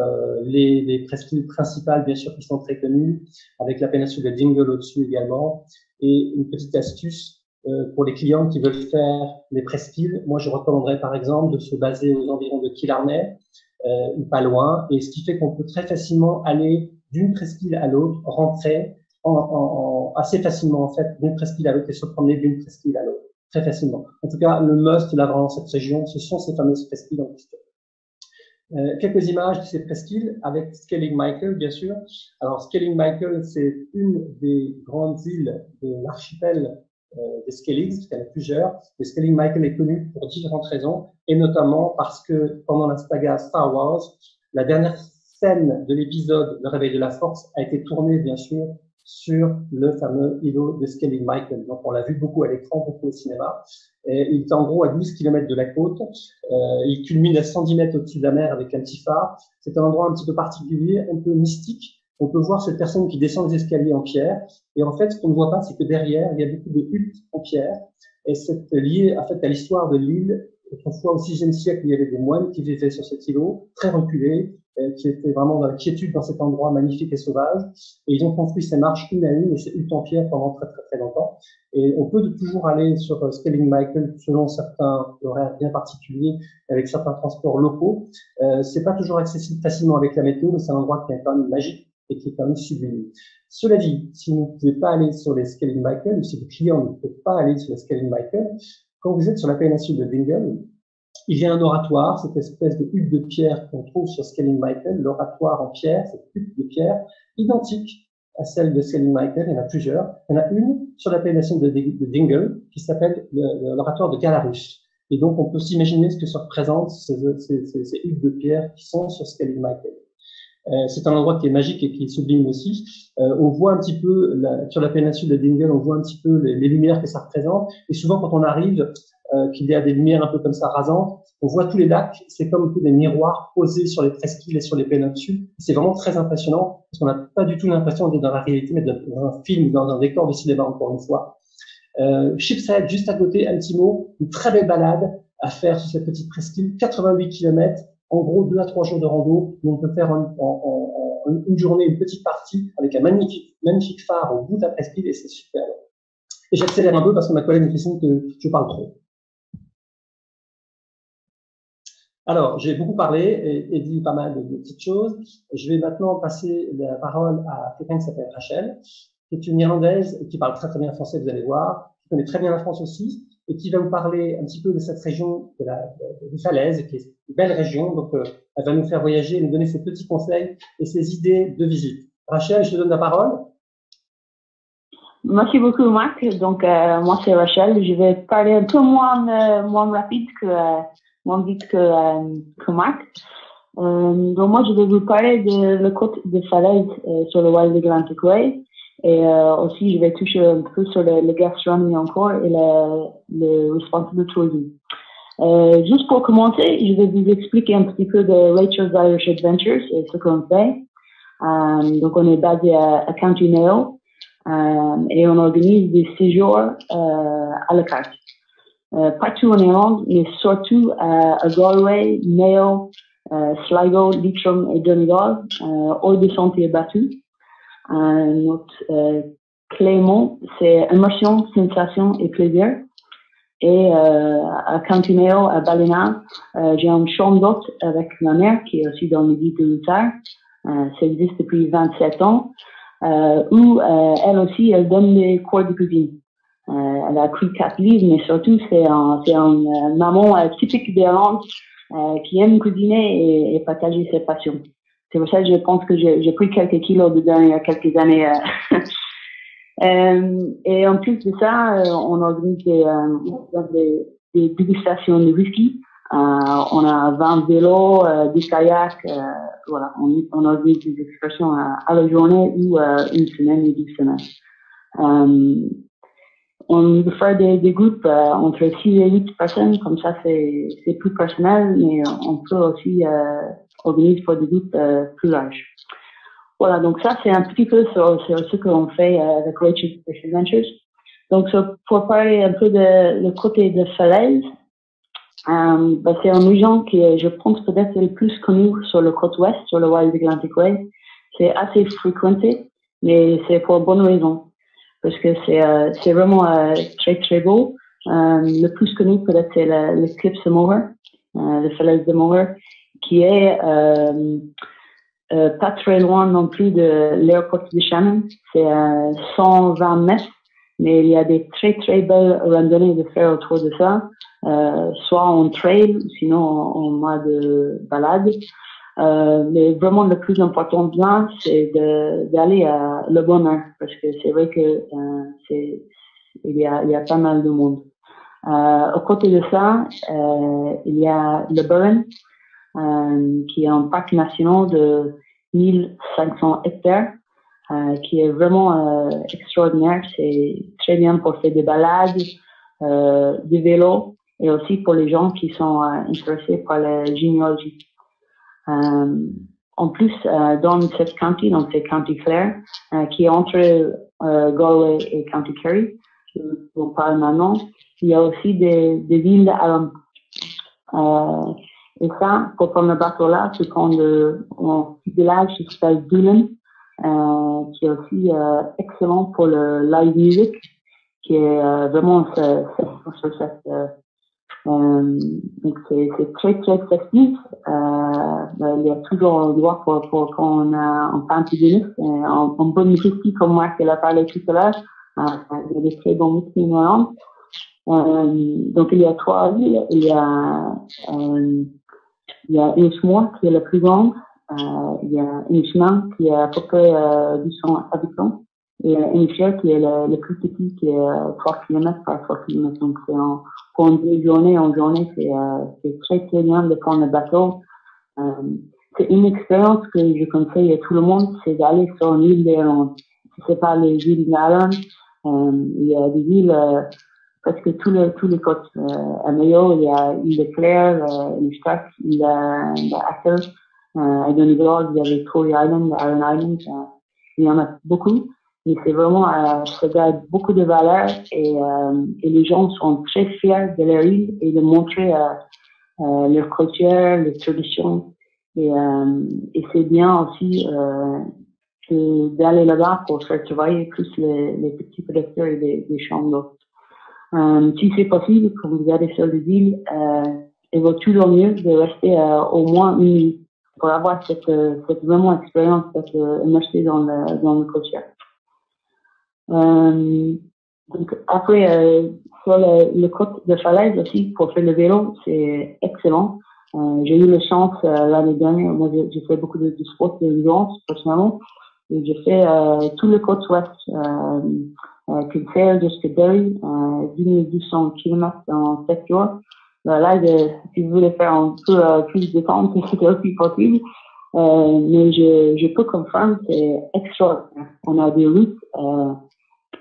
les presqu'îles principales, bien sûr, qui sont très connues, avec la péninsule de Dingle au-dessus également. Et une petite astuce, pour les clients qui veulent faire les presqu'îles, moi je recommanderais par exemple de se baser aux environs de Killarney, ou pas loin, et ce qui fait qu'on peut très facilement aller d'une presqu'île à l'autre, rentrer assez facilement en fait d'une presqu'île à l'autre et se promener d'une presqu'île à l'autre, très facilement. En tout cas, le must là dans cette région, ce sont ces fameuses presqu'îles en question. Quelques images de ces presqu'îles avec Scaling Michael, bien sûr. Alors, Scaling Michael, c'est une des grandes îles de l'archipel des Skelligs, parce qu'il y en a plusieurs. Le Scaling Michael est connu pour différentes raisons, et notamment parce que pendant la saga Star Wars, la dernière scène de l'épisode Le Réveil de la Force a été tournée, bien sûr, sur le fameux îlot de Scaling Michael. Donc, on l'a vu beaucoup à l'écran, beaucoup au cinéma. Et il est en gros à 12 km de la côte. Il culmine à 110 mètres au-dessus de la mer avec un petit phare. C'est un endroit un petit peu particulier, un peu mystique. On peut voir cette personne qui descend des escaliers en pierre. Et en fait, ce qu'on ne voit pas, c'est que derrière, il y a beaucoup de huttes en pierre. Et c'est lié, en fait, à l'histoire de l'île. Autrefois, au VIe siècle, il y avait des moines qui vivaient sur cet îlot, très reculés, qui étaient vraiment dans la quiétude dans cet endroit magnifique et sauvage. Et ils ont construit ces marches une à une et ces huttes en pierre pendant très, très, très longtemps. Et on peut toujours aller sur Scaling Michael selon certains horaires bien particuliers, avec certains transports locaux. C'est pas toujours accessible facilement avec la météo, mais c'est un endroit qui est quand même magique et qui est quand même sublime. Cela dit, si vous ne pouvez pas aller sur les Scaling Michael, ou si vos clients ne peuvent pas aller sur les Scaling Michael, quand vous êtes sur la péninsule de Dingle, il y a un oratoire, cette espèce de hutte de pierre qu'on trouve sur Scaling Michael, l'oratoire en pierre, cette hutte de pierre, identique à celle de Scaling Michael, il y en a plusieurs. Il y en a une sur la péninsule de Dingle qui s'appelle l'oratoire de Galarus. Et donc, on peut s'imaginer ce que ça représente, ces huttes de pierre qui sont sur Scaling Michael. C'est un endroit qui est magique et qui est sublime aussi. On voit un petit peu, sur la péninsule de Dingle, on voit un petit peu les lumières que ça représente. Et souvent, quand on arrive, qu'il y a des lumières un peu comme ça rasantes. On voit tous les lacs, c'est comme un peu des miroirs posés sur les presqu'îles et sur les péninsules. C'est vraiment très impressionnant parce qu'on n'a pas du tout l'impression d'être dans la réalité, mais dans un film, dans un décor de cinéma, encore une fois. Sheepshead, juste à côté, un petit mot, une très belle balade à faire sur cette petite presqu'île, 88 km, en gros 2 à 3 jours de rando, où on peut faire une journée, une petite partie avec un magnifique phare au bout de la presqu'île et c'est super. Et j'accélère un peu parce que ma collègue me fait signe que je parle trop. Alors, j'ai beaucoup parlé et dit pas mal de petites choses. Je vais maintenant passer la parole à quelqu'un qui s'appelle Rachel, qui est une Irlandaise et qui parle très très bien français, vous allez voir, qui connaît très bien la France aussi, et qui va vous parler un petit peu de cette région des falaises, qui est une belle région. Donc, elle va nous faire voyager, nous donner ses petits conseils et ses idées de visite. Rachel, je te donne la parole. Merci beaucoup, Marc. Donc, moi, c'est Rachel. Je vais parler un peu moins rapide moins vite que Marc. Donc, moi, je vais vous parler de la côte de falaise sur le Wild Atlantic Way. Et aussi, je vais toucher un peu sur le gastronomie encore et le responsible tourism. Juste pour commencer, je vais vous expliquer un petit peu de Rachel's Irish Adventures et ce qu'on fait. Donc, on est basé à County Mayo. Et on organise des séjours à la carte. Partout en Irlande, mais surtout à Galway, Mayo, Sligo, Leitrim et Donegal, hors des sentiers battus. Notre clément, c'est immersion, sensation et plaisir. Et à County Mayo, à Ballina, j'ai une chambre d'hôte avec ma mère qui est aussi dans le guide de l'Utah. Ça existe depuis 27 ans. Où elle aussi, elle donne des cours de cuisine. Elle a écrit 4 livres, mais surtout, c'est une maman typique d'Irlande qui aime cuisiner et partager ses passions. C'est pour ça que je pense que j'ai pris quelques kilos dedans il y a quelques années. Et en plus de ça, on organise des dégustations de whisky. On a 20 vélos, des kayaks, voilà, on organise des excursions à la journée ou une semaine ou 2 semaines. On peut faire des groupes entre 6 et 8 personnes, comme ça c'est plus personnel, mais on peut aussi organiser pour des groupes plus larges. Voilà, donc ça c'est un petit peu sur ce qu'on fait avec Rachel's Adventures. Donc pour parler un peu de le côté de falaise, c'est une région qui est, je pense, peut-être le plus connue sur le côte ouest, sur le Wild Atlantic Way. C'est assez fréquenté, mais c'est pour bonne raison. Parce que c'est vraiment très, très beau. Le plus connu, peut-être, c'est le Cliffs de Moher, le falaise de Moher, qui est pas très loin non plus de l'aéroport de Shannon. C'est 120 mètres, mais il y a des très, très belles randonnées de faire autour de ça. Soit en trail, sinon en mode balade. Mais vraiment le plus important bien, c'est d'aller à le bon heure, parce que c'est vrai que il y a pas mal de monde. À côté de ça, il y a le Burren, qui est un parc national de 1500 hectares, qui est vraiment extraordinaire. C'est très bien pour faire des balades, des vélos, et aussi pour les gens qui sont intéressés par la généalogie. En plus, dans cette county, donc c'est County Clare, qui est entre Galway et County Kerry, on parle maintenant, il y a aussi des villes et ça, pour prendre le bateau là, tu prends un petit village qui s'appelle Doolin, qui est aussi excellent pour le live music, qui est vraiment donc c'est très très festif. Il y a toujours un endroit pour quand on a un pantiniste, en bonne whisky comme moi qui l'a parlé tout à l'heure. Il y a des très bons whisky en Irlande. Donc il y a 3 villes. Il y a Inchmore qui est la plus grande. Il y a Inchman qui est à peu près 200 habitants. Et Inchmore qui est le plus petit, qui est 3 km par 3 km. Donc pour une journée en journée, c'est très très bien de prendre le bateau. C'est une expérience que je conseille à tout le monde, c'est d'aller sur une île d'Irlande. Si c'est pas les îles d'Ireland, il y a des îles presque tous les côtes. À Mayo, il y a Île Claire, Île Strack, Île Acker, à Donegal, il y avait Tory Island, Iron Island, il y en a beaucoup. Mais c'est vraiment, ça garde beaucoup de valeur et les gens sont très fiers de leur île et de montrer leur culture, leurs traditions. Et c'est bien aussi d'aller là-bas pour faire travailler plus les petits producteurs et des champs d'eau. Si c'est possible, quand vous allez sur les îles, il vaut toujours mieux de rester au moins une nuit pour avoir cette vraiment expérience d'être immersé dans le culture. Donc après, sur le côte de falaise aussi, pour faire le vélo, c'est excellent. J'ai eu la chance l'année dernière, moi j'ai fait beaucoup de sport de endurance personnellement, et j'ai fait tout le côte ouest, Kinsale jusqu'à Derry, 10 200 km en 7 jours. Là, si vous voulez faire un peu plus de temps, c'est aussi possible. Mais je peux confirmer, c'est extraordinaire. On a des routes,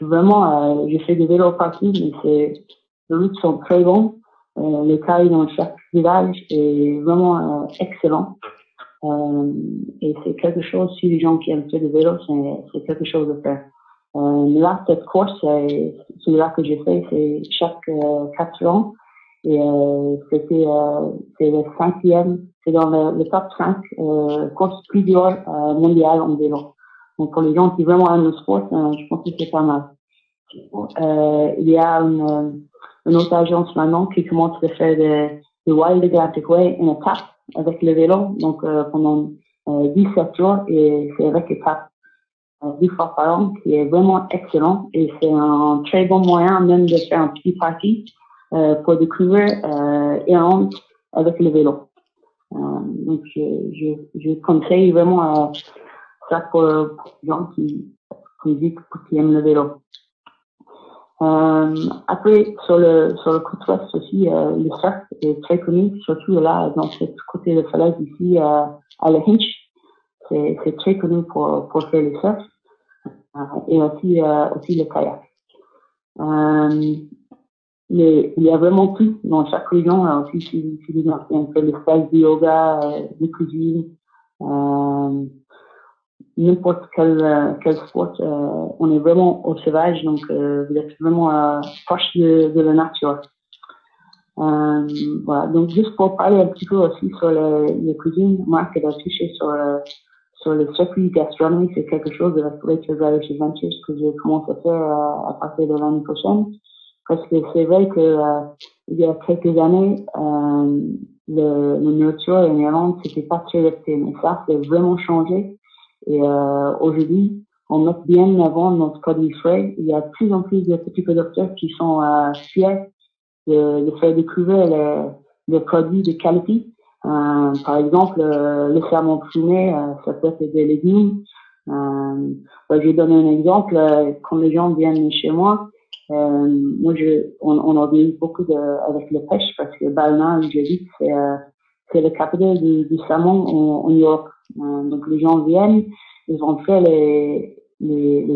vraiment, je fais du vélo partout, mais les routes sont très bonnes. Le caille dans chaque village est vraiment excellent. Et c'est quelque chose, si les gens qui aiment faire du vélo, c'est quelque chose à faire. Là, cette course, celui-là que j'ai fait, c'est chaque 4 ans. Et c'est le 5e, c'est dans le top 5 course plus dure mondiale en vélo. Donc pour les gens qui vraiment aiment le sport, je pense que c'est pas mal. Il y a une autre agence maintenant qui commence à faire le Wild Atlantic Way en étape avec le vélo, donc pendant 17 jours, et c'est avec étape 10 fois par an, qui est vraiment excellent, et c'est un très bon moyen même de faire un petit party pour découvrir Irlande avec le vélo. Donc je conseille vraiment ça pour les gens qui aiment le vélo. Après, sur le côte ouest aussi, le surf est très connu, surtout là, dans ce côté de falaise ici, à la Hinch. C'est très connu pour faire le surf, et aussi le kayak. Mais il y a vraiment tout dans chaque région, aussi si les gens fait le stage de yoga, de cuisine, n'importe quel sport, on est vraiment au sauvage, donc vous êtes vraiment proche de la nature. Voilà, donc juste pour parler un petit peu aussi sur la cuisine, Marc a touché sur le circuit gastronomie, c'est quelque chose de la Fletcher Irish Adventures que je commence à faire à partir de l'année prochaine. Parce que c'est vrai que il y a quelques années, la nourriture en Irlande, c'était pas très resté, mais ça, c'est vraiment changé. Et aujourd'hui, on met bien en avant notre produit frais. Il y a de plus en plus de petits producteurs qui sont fiers de faire découvrir les produits de qualité. Par exemple, le salmon fumé, ça peut être des légumes. Je vais donner un exemple. Quand les gens viennent chez moi, moi, on organise beaucoup avec la pêche parce que Ballina, où j'habite, c'est le capitale du salmon en Europe. Donc, les gens viennent, ils vont faire les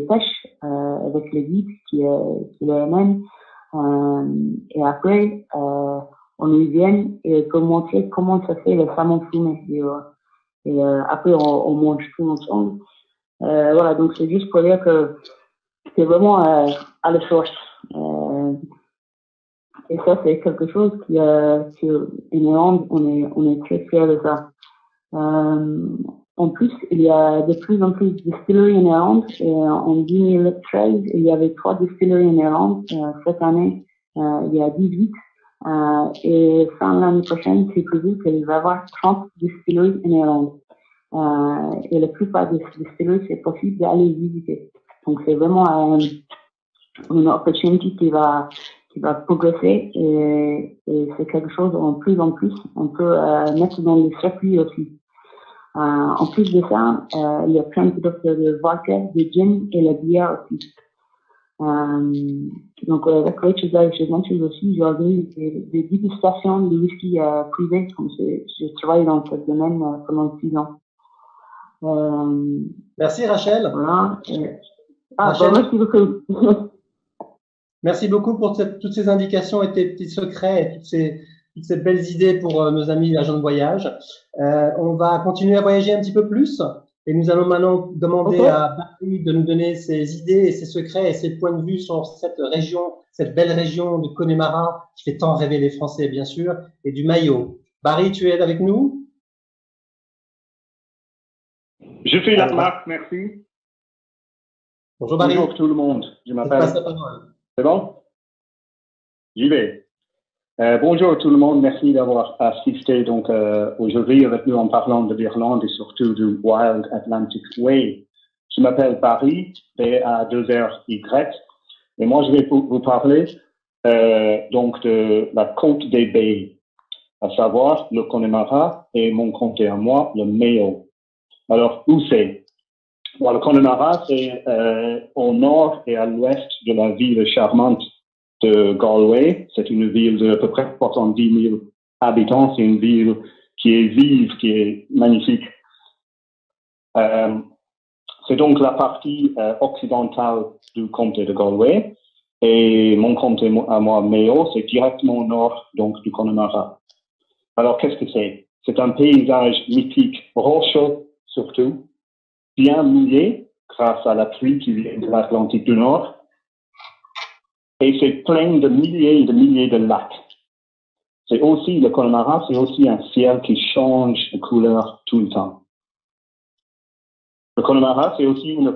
pêches avec les guides qui les amènent. Et après, on y vient et peut montrer comment ça fait le salmon fumé. Et après, on mange tout ensemble. Voilà, donc c'est juste pour dire que c'est vraiment à la source. Et ça, c'est quelque chose en Irlande, on est très fiers de ça. En plus, il y a de plus en plus de distilleries en Irlande. Et en 2013, il y avait 3 distilleries en Irlande. Cette année, il y a 18. Et fin l'année prochaine, c'est prévu qu'il va y avoir 30 distilleries en Irlande. Et la plupart des distilleries, c'est possible d'aller visiter. Donc, c'est vraiment une opportunité qui va progresser et c'est quelque chose en plus on peut mettre dans les circuits aussi. En plus de ça, il y a plein de producteurs de vodka, de gin et la bière aussi. Donc avec Rachel's Irish Adventures aussi, j'organise des dégustations de whisky privées, comme je travaille dans ce domaine pendant 6 ans. Merci Rachel. Voilà. Rachel. Merci beaucoup. Merci beaucoup pour toutes ces indications et tes petits secrets et toutes ces belles idées pour nos amis agents de voyage. On va continuer à voyager un petit peu plus et nous allons maintenant demander à Barry de nous donner ses idées et ses secrets et ses points de vue sur cette région, cette belle région de Connemara qui fait tant rêver les Français, bien sûr, et du Mayo. Barry, tu es avec nous? Je suis là, Marc, merci. Bonjour Barry. Bonjour tout le monde, je m'appelle. C'est bon? J'y vais. Bonjour tout le monde, merci d'avoir assisté donc aujourd'hui avec nous en parlant de l'Irlande et surtout du Wild Atlantic Way. Je m'appelle Barry, B-A-2-R-Y, et moi je vais vous parler donc de la côte des baies, à savoir le Connemara et mon comté à moi, le Mayo. Alors, où c'est? Bon, le Connemara, c'est au nord et à l'ouest de la ville charmante de Galway. C'est une ville de à peu près 70 000 habitants. C'est une ville qui est vive, qui est magnifique. C'est donc la partie occidentale du comté de Galway. Et mon comté à moi, Mayo, c'est directement au nord donc, du Connemara. Alors, qu'est-ce que c'est? C'est un paysage mythique, rocheux surtout, bien mouillé grâce à la pluie qui vient de l'Atlantique du Nord. Et c'est plein de milliers et de milliers de lacs. C'est aussi, le Connemara, c'est aussi un ciel qui change de couleur tout le temps. Le Connemara, c'est aussi une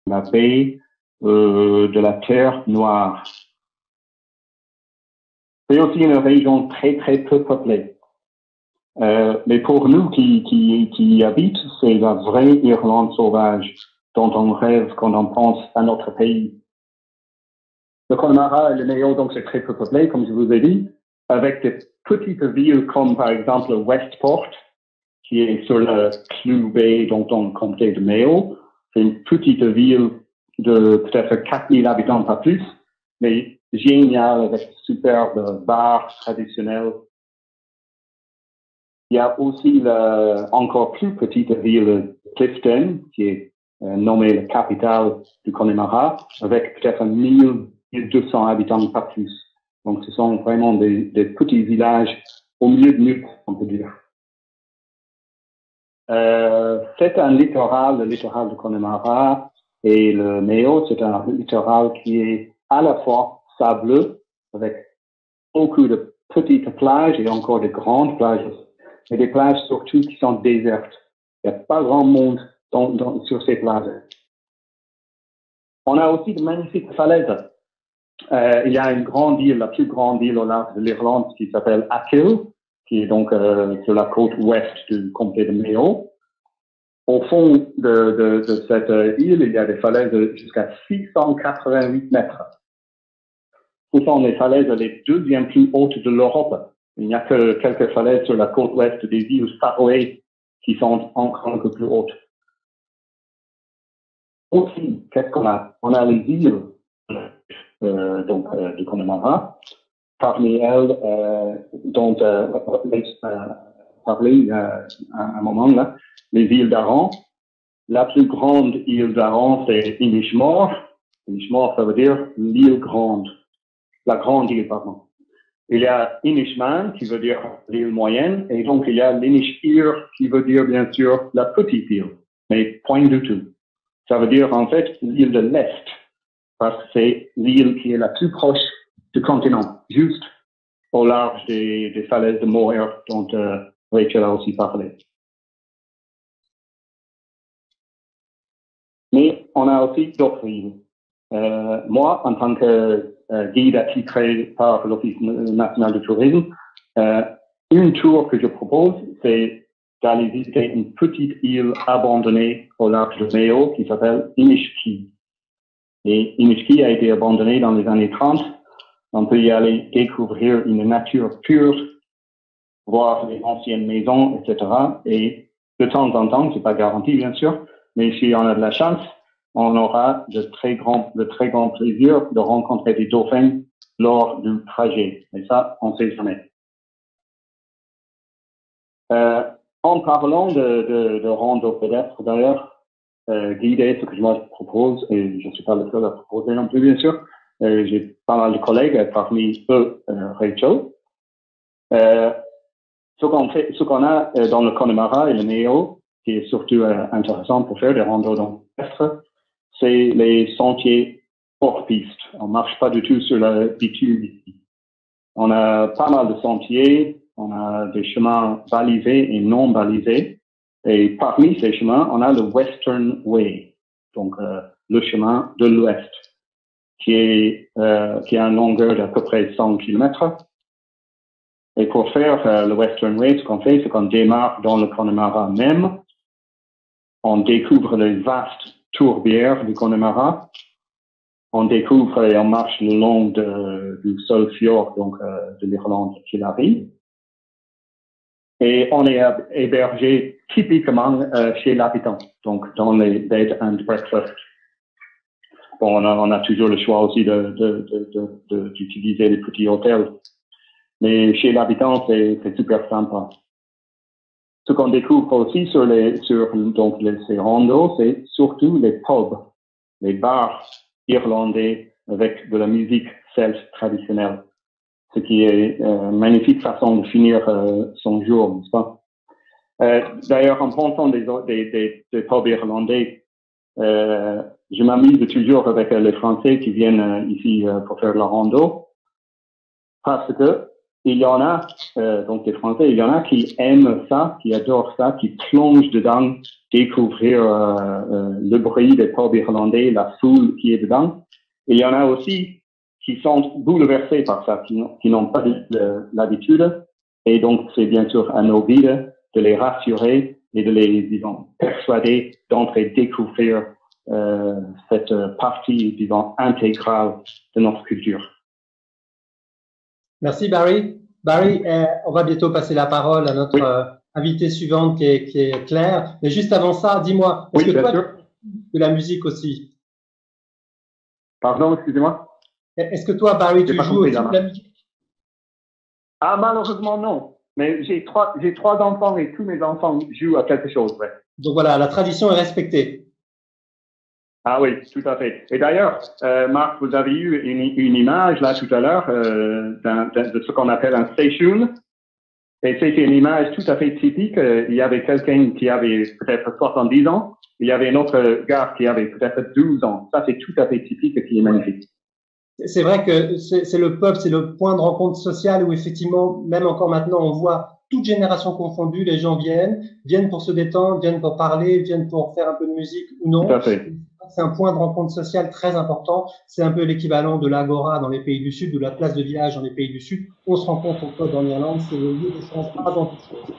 la baie de la Terre Noire. C'est aussi une région très, très peu peuplée. Mais pour nous qui y habitent, c'est la vraie Irlande sauvage dont on rêve quand on pense à notre pays. Le Connemara et le Mayo, donc, c'est très peu peuplé, comme je vous ai dit, avec des petites villes comme, par exemple, Westport, qui est sur le Clew Bay, donc dans le comté de Mayo. C'est une petite ville de peut-être 4000 habitants, pas plus, mais génial, avec superbes bars traditionnels. Il y a aussi la encore plus petite ville Clifton, qui est nommée la capitale du Connemara, avec peut-être 1200 habitants, pas plus. Donc, ce sont vraiment des petits villages au milieu de nulle, on peut dire. C'est un littoral, le littoral du Connemara et le Mayo, c'est un littoral qui est à la fois sableux, avec beaucoup de petites plages et encore de grandes plages, mais des plages surtout qui sont désertes. Il n'y a pas grand monde sur ces plages. On a aussi de magnifiques falaises. Il y a une grande île, la plus grande île au large de l'Irlande, qui s'appelle Achill, qui est donc sur la côte ouest du comté de Mayo. Au fond de cette île, il y a des falaises jusqu'à 688 mètres. Ce sont les falaises les deuxièmes plus hautes de l'Europe. Il n'y a que quelques falaises sur la côte ouest des îles Faroé qui sont encore un peu plus hautes. Aussi, qu'est-ce qu'on a? On a les îles du Connemara. Parmi elles, dont parlé il y a un moment là, les îles d'Aran. La plus grande île d'Aran, c'est Inishmore. Inishmore, ça veut dire l'île grande. La grande île, pardon. Il y a Inishmaan, qui veut dire l'île moyenne, et donc il y a l'Inishir, qui veut dire bien sûr la petite île, mais point du tout. Ça veut dire en fait l'île de l'Est, parce que c'est l'île qui est la plus proche du continent, juste au large des falaises de Moher, dont Rachel a aussi parlé. Mais on a aussi d'autres îles. Moi, en tant que guide attitré par l'Office national du tourisme, une tour que je propose, c'est d'aller visiter une petite île abandonnée au large de Mayo qui s'appelle Inishki. Et Inishki a été abandonnée dans les années 30. On peut y aller découvrir une nature pure, voir les anciennes maisons, etc. Et de temps en temps, c'est pas garanti bien sûr, mais si on a de la chance, on aura de très grand plaisir de rencontrer des dauphins lors du trajet. Et ça, on sait jamais. En parlant de rando pédestre, d'ailleurs, guidé, ce que je propose, et je ne suis pas le seul à proposer non plus, bien sûr, j'ai pas mal de collègues, parmi eux, Rachel. Ce qu'on a dans le Connemara et le Mayo, qui est surtout intéressant pour faire des randos pédestres, c'est les sentiers hors piste. On marche pas du tout sur la bitume ici. On a pas mal de sentiers, on a des chemins balisés et non balisés. Et parmi ces chemins, on a le Western Way, donc le chemin de l'Ouest, qui a une longueur d'à peu près 100 km. Et pour faire le Western Way, ce qu'on fait, c'est qu'on démarre dans le Connemara même. On découvre les vastes tourbières du Connemara. On découvre et on marche le long du Solfjord, donc de l'Irlande qui arrive. Et on est hébergé typiquement chez l'habitant, donc dans les bed and breakfast. Bon, on a toujours le choix aussi d'utiliser les petits hôtels. Mais chez l'habitant, c'est super sympa. Ce qu'on découvre aussi sur ces randos, c'est surtout les pubs, les bars irlandais avec de la musique celte traditionnelle. Ce qui est une magnifique façon de finir son jour, n'est-ce pas? D'ailleurs, en pensant des pubs irlandais, je m'amuse toujours avec les Français qui viennent ici pour faire la rando, parce que il y en a, donc les Français, il y en a qui aiment ça, qui adorent ça, qui plongent dedans, découvrir le bruit des pubs irlandais, la foule qui est dedans. Et il y en a aussi qui sont bouleversés par ça, qui n'ont pas l'habitude. Et donc, c'est bien sûr à nos guides de les rassurer et de les, disons, persuader d'entrer découvrir cette partie, disons, intégrale de notre culture. Merci Barry. Barry, on va bientôt passer la parole à notre invitée suivante qui est Claire. Mais juste avant ça, dis-moi, est-ce que toi, tu fais de la musique aussi? Pardon, excusez-moi. Est-ce que toi, Barry, tu joues aussi de la musique? Ah, malheureusement, non. Mais j'ai trois enfants et tous mes enfants jouent à quelque chose, ouais. Donc voilà, la tradition est respectée. Ah oui, tout à fait. Et d'ailleurs, Marc, vous avez eu une image là tout à l'heure de ce qu'on appelle un station. Et c'était une image tout à fait typique. Il y avait quelqu'un qui avait peut-être 70 ans. Il y avait un autre gars qui avait peut-être 12 ans. Ça, c'est tout à fait typique et qui est magnifique. C'est vrai que c'est le pub, c'est le point de rencontre sociale où effectivement, même encore maintenant, on voit toutes générations confondues, les gens viennent pour se détendre, viennent pour parler, viennent pour faire un peu de musique ou non. Tout à fait. C'est un point de rencontre sociale très important. C'est un peu l'équivalent de l'agora dans les pays du Sud, de la place de village dans les pays du Sud. On se rencontre au pub en Irlande, c'est le lieu d'échange avant toute chose.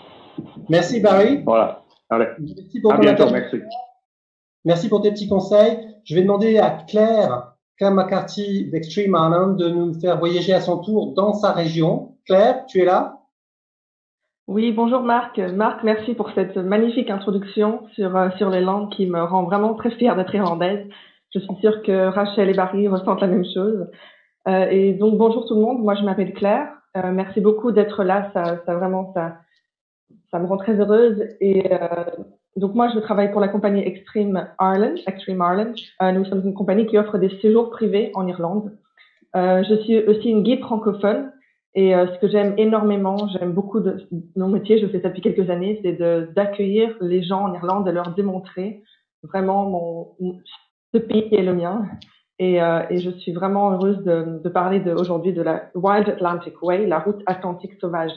Merci Barry. Voilà. Allez. Merci pour à bientôt, merci. Merci pour tes petits conseils. Je vais demander à Claire McCarthy d'Extreme Ireland de nous faire voyager à son tour dans sa région. Claire, tu es là? Oui, bonjour Marc. Marc, merci pour cette magnifique introduction sur les langues qui me rend vraiment très fière d'être irlandaise. Je suis sûre que Rachel et Barry ressentent la même chose. Et donc, bonjour tout le monde. Moi, je m'appelle Claire. Merci beaucoup d'être là. Ça me rend très heureuse. Et donc, moi, je travaille pour la compagnie Extreme Ireland. Nous sommes une compagnie qui offre des séjours privés en Irlande. Je suis aussi une guide francophone. Et ce que j'aime énormément, j'aime beaucoup de mon métier, je fais ça depuis quelques années, c'est d'accueillir les gens en Irlande, de leur démontrer vraiment ce pays qui est le mien. Et je suis vraiment heureuse de parler aujourd'hui de la Wild Atlantic Way, la route atlantique sauvage,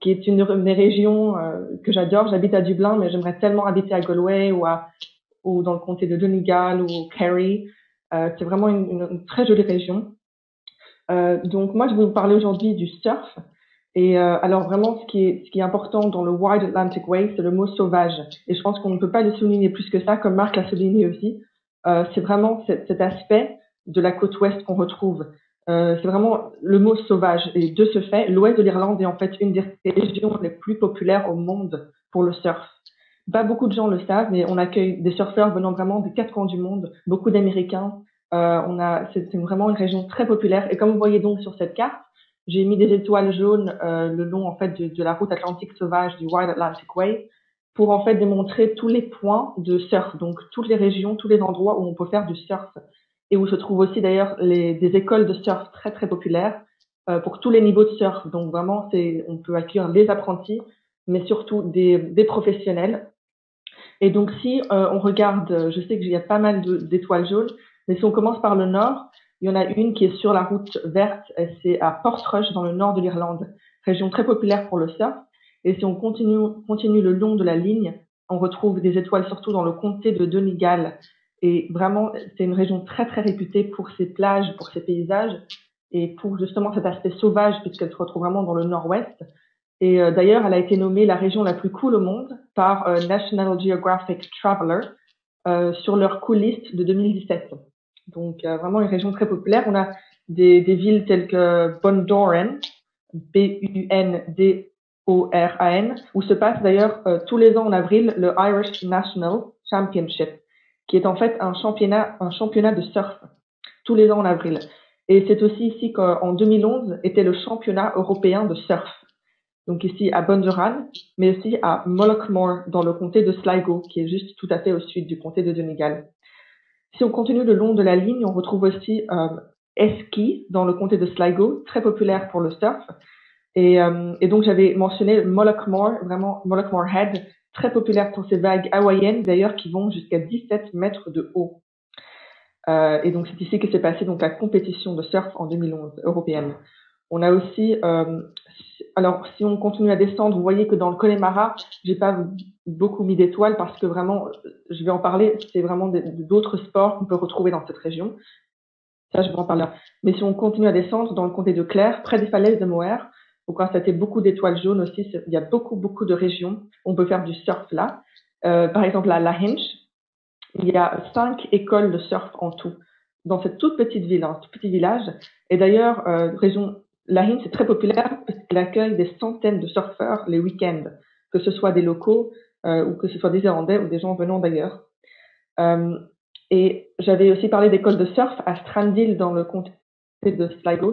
qui est une des régions que j'adore. J'habite à Dublin, mais j'aimerais tellement habiter à Galway ou dans le comté de Donegal ou Kerry. C'est vraiment une très jolie région. Donc moi, je vais vous parler aujourd'hui du surf. Et alors vraiment, ce qui est important dans le Wide Atlantic Way, c'est le mot sauvage. Et je pense qu'on ne peut pas le souligner plus que ça, comme Marc l'a souligné aussi. C'est vraiment cet aspect de la côte ouest qu'on retrouve. C'est vraiment le mot sauvage. Et de ce fait, l'ouest de l'Irlande est en fait une des régions les plus populaires au monde pour le surf. Pas beaucoup de gens le savent, mais on accueille des surfeurs venant vraiment des quatre coins du monde, beaucoup d'Américains. C'est vraiment une région très populaire. Et comme vous voyez donc sur cette carte, j'ai mis des étoiles jaunes le long en fait de la route atlantique sauvage du Wide Atlantic Way pour en fait démontrer tous les points de surf, donc toutes les régions, tous les endroits où on peut faire du surf et où se trouvent aussi d'ailleurs des écoles de surf très très populaires pour tous les niveaux de surf. Donc vraiment, on peut accueillir des apprentis, mais surtout des professionnels. Et donc si on regarde, je sais qu'il y a pas mal d'étoiles jaunes, mais si on commence par le nord, il y en a une qui est sur la route verte, c'est à Portrush dans le nord de l'Irlande, région très populaire pour le surf. Et si on continue le long de la ligne, on retrouve des étoiles surtout dans le comté de Donegal. Et vraiment, c'est une région très très réputée pour ses plages, pour ses paysages et pour justement cet aspect sauvage puisqu'elle se retrouve vraiment dans le nord-ouest. Et d'ailleurs, elle a été nommée la région la plus cool au monde par National Geographic Traveler sur leur cool list de 2017. Donc vraiment une région très populaire. On a des villes telles que Bundoran, Bundoran, où se passe d'ailleurs tous les ans en avril le Irish National Championship, qui est en fait un championnat de surf tous les ans en avril. Et c'est aussi ici qu'en 2011 était le championnat européen de surf. Donc ici à Bundoran, mais aussi à Mullaghmore dans le comté de Sligo, qui est juste tout à fait au sud du comté de Donegal. Si on continue le long de la ligne, on retrouve aussi Eski dans le comté de Sligo, très populaire pour le surf. Et donc j'avais mentionné Mullaghmore, vraiment Mullaghmore Head, très populaire pour ses vagues hawaïennes d'ailleurs qui vont jusqu'à 17 mètres de haut. Et donc c'est ici que s'est passée donc la compétition de surf en 2011 européenne. On a aussi, alors si on continue à descendre, vous voyez que dans le Connemara, j'ai pas beaucoup mis d'étoiles parce que vraiment, je vais en parler, c'est vraiment d'autres sports qu'on peut retrouver dans cette région. Ça, je vais en parler là. Mais si on continue à descendre dans le comté de Clare, près des falaises de Moher, vous constatez beaucoup d'étoiles jaunes aussi. Il y a beaucoup de régions où on peut faire du surf là. Par exemple, à Lahinch, il y a 5 écoles de surf en tout dans cette toute petite ville, ce tout petit village. Et d'ailleurs, région Lahinch, c'est très populaire parce qu'elle accueille des centaines de surfeurs les week-ends, que ce soit des locaux ou que ce soit des Irlandais ou des gens venant d'ailleurs. Et j'avais aussi parlé d'école de surf à Strandhill dans le comté de Sligo.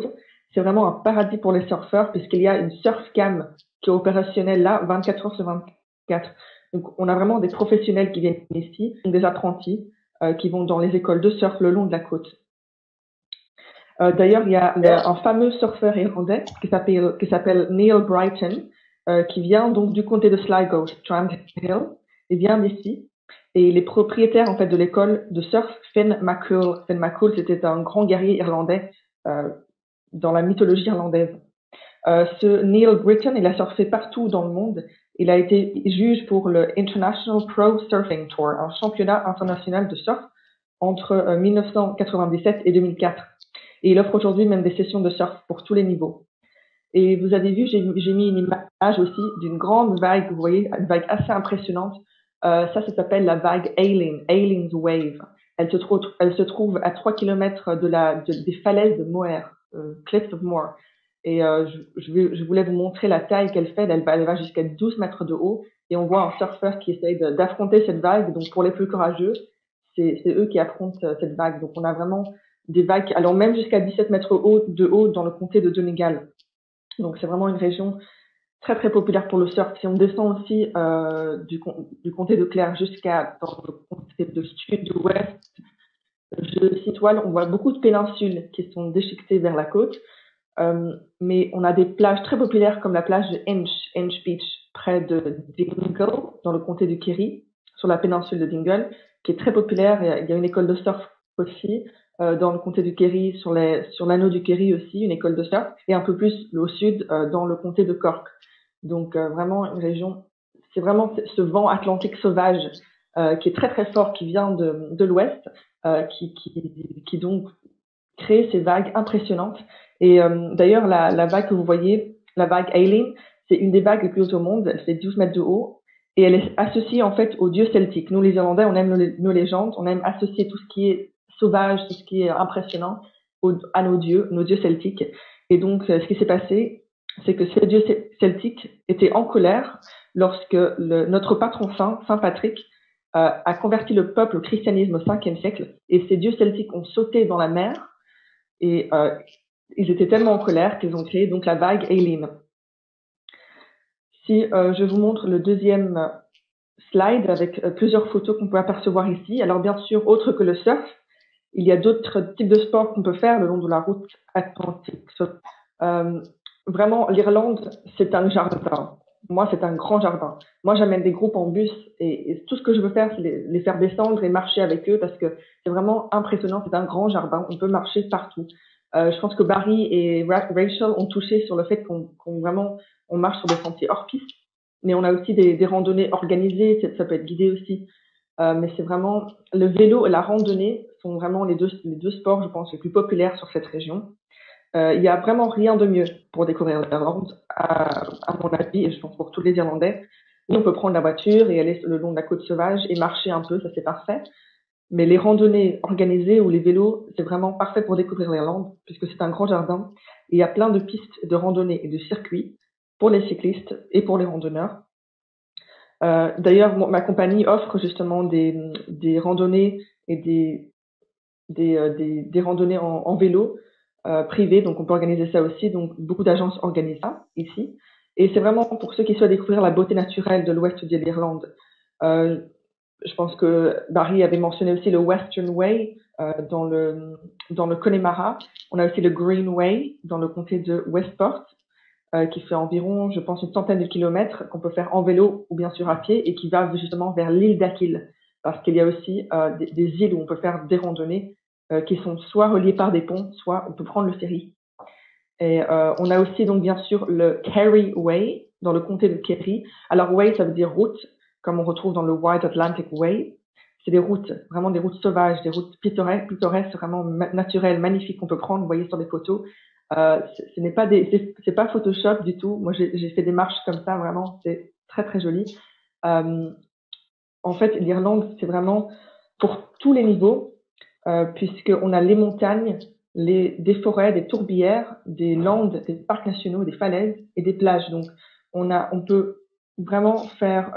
C'est vraiment un paradis pour les surfeurs puisqu'il y a une surf cam qui est opérationnelle là 24 heures sur 24. Donc on a vraiment des professionnels qui viennent ici, des apprentis qui vont dans les écoles de surf le long de la côte. D'ailleurs, il y a un fameux surfeur irlandais qui s'appelle Neil Brighton, qui vient donc du comté de Sligo, Strandhill. Il vient d'ici. Et les propriétaires en fait de l'école de surf, Finn McCool. Finn McCool, c'était un grand guerrier irlandais dans la mythologie irlandaise. Ce Neil Brighton, il a surfé partout dans le monde. Il a été juge pour le International Pro Surfing Tour, un championnat international de surf entre 1997 et 2004. Et il offre aujourd'hui même des sessions de surf pour tous les niveaux. Et vous avez vu, j'ai mis une image aussi d'une grande vague, vous voyez, une vague assez impressionnante. Ça s'appelle la vague Aileen, Aileen's Wave. Elle se trouve à 3 km des falaises de Moher, Cliffs of Moher. Et je voulais vous montrer la taille qu'elle fait. Elle va jusqu'à 12 mètres de haut. Et on voit un surfeur qui essaye d'affronter cette vague. Donc pour les plus courageux, c'est eux qui affrontent cette vague. Donc on a vraiment des vagues allant même jusqu'à 17 mètres de haut dans le comté de Donegal. Donc c'est vraiment une région très très populaire pour le surf. Si on descend aussi du comté de Clare jusqu'à dans le comté de sud-ouest, je citoile, on voit beaucoup de péninsules qui sont déchiquetées vers la côte. Mais on a des plages très populaires comme la plage de Inch Beach près de Dingle dans le comté du Kerry, sur la péninsule de Dingle, qui est très populaire. Il y a une école de surf aussi dans le comté du Kerry, sur l'anneau du Kerry aussi, une école de surf, et un peu plus au sud dans le comté de Cork. Donc vraiment une région, c'est vraiment ce vent atlantique sauvage qui est très très fort, qui vient de l'ouest, qui donc crée ces vagues impressionnantes. Et d'ailleurs la vague que vous voyez, la vague Aileen, c'est une des vagues les plus hautes au monde, elle fait 12 mètres de haut, et elle est associée en fait aux dieux celtiques. Nous, les Irlandais, on aime nos légendes, on aime associer tout ce qui est sauvage, tout ce qui est impressionnant à nos dieux celtiques. Et donc, ce qui s'est passé, c'est que ces dieux celtiques étaient en colère lorsque notre patron saint, Saint Patrick, a converti le peuple au christianisme au 5e siècle, et ces dieux celtiques ont sauté dans la mer, et ils étaient tellement en colère qu'ils ont créé donc la vague Aileen. Si je vous montre le deuxième slide avec plusieurs photos qu'on peut apercevoir ici. Alors bien sûr, autre que le surf, il y a d'autres types de sports qu'on peut faire le long de la route atlantique. Vraiment, l'Irlande, c'est un jardin. Moi, c'est un grand jardin. Moi, j'amène des groupes en bus et tout ce que je veux faire, c'est les faire descendre et marcher avec eux parce que c'est vraiment impressionnant. C'est un grand jardin. On peut marcher partout. Je pense que Barry et Rachel ont touché sur le fait qu'on vraiment on marche sur des sentiers hors piste, mais on a aussi des randonnées organisées. Ça peut être guidé aussi. Mais c'est vraiment le vélo et la randonnée sont vraiment les deux sports, je pense, les plus populaires sur cette région. Il y a vraiment rien de mieux pour découvrir l'Irlande, à mon avis, et je pense pour tous les Irlandais. Nous, on peut prendre la voiture et aller le long de la côte sauvage et marcher un peu, ça c'est parfait. Mais les randonnées organisées ou les vélos, c'est vraiment parfait pour découvrir l'Irlande, puisque c'est un grand jardin. Et il y a plein de pistes de randonnée et de circuits pour les cyclistes et pour les randonneurs. D'ailleurs, ma compagnie offre justement des randonnées et des randonnées en vélo privées, donc on peut organiser ça aussi. Donc beaucoup d'agences organisent ça ici. Et c'est vraiment pour ceux qui souhaitent découvrir la beauté naturelle de l'ouest de l'Irlande. Je pense que Barry avait mentionné aussi le Western Way dans le Connemara. On a aussi le Green Way dans le comté de Westport, qui fait environ, je pense, une centaine de kilomètres qu'on peut faire en vélo ou bien sûr à pied et qui va justement vers l'île d'Achill. Parce qu'il y a aussi des îles où on peut faire des randonnées qui sont soit reliées par des ponts, soit on peut prendre le ferry. Et on a aussi donc bien sûr le Kerry Way dans le comté de Kerry. Alors way, ça veut dire route, comme on retrouve dans le Wide Atlantic Way. C'est des routes, vraiment des routes sauvages, des routes pittoresques, vraiment naturelles, magnifiques qu'on peut prendre. Vous voyez sur des photos. Ce n'est pas c'est pas Photoshop du tout. Moi, j'ai fait des marches comme ça, vraiment, c'est très très joli. En fait, l'Irlande, c'est vraiment pour tous les niveaux, puisqu'on a les montagnes, des forêts, des tourbières, des landes, des parcs nationaux, des falaises et des plages. Donc, on peut vraiment faire,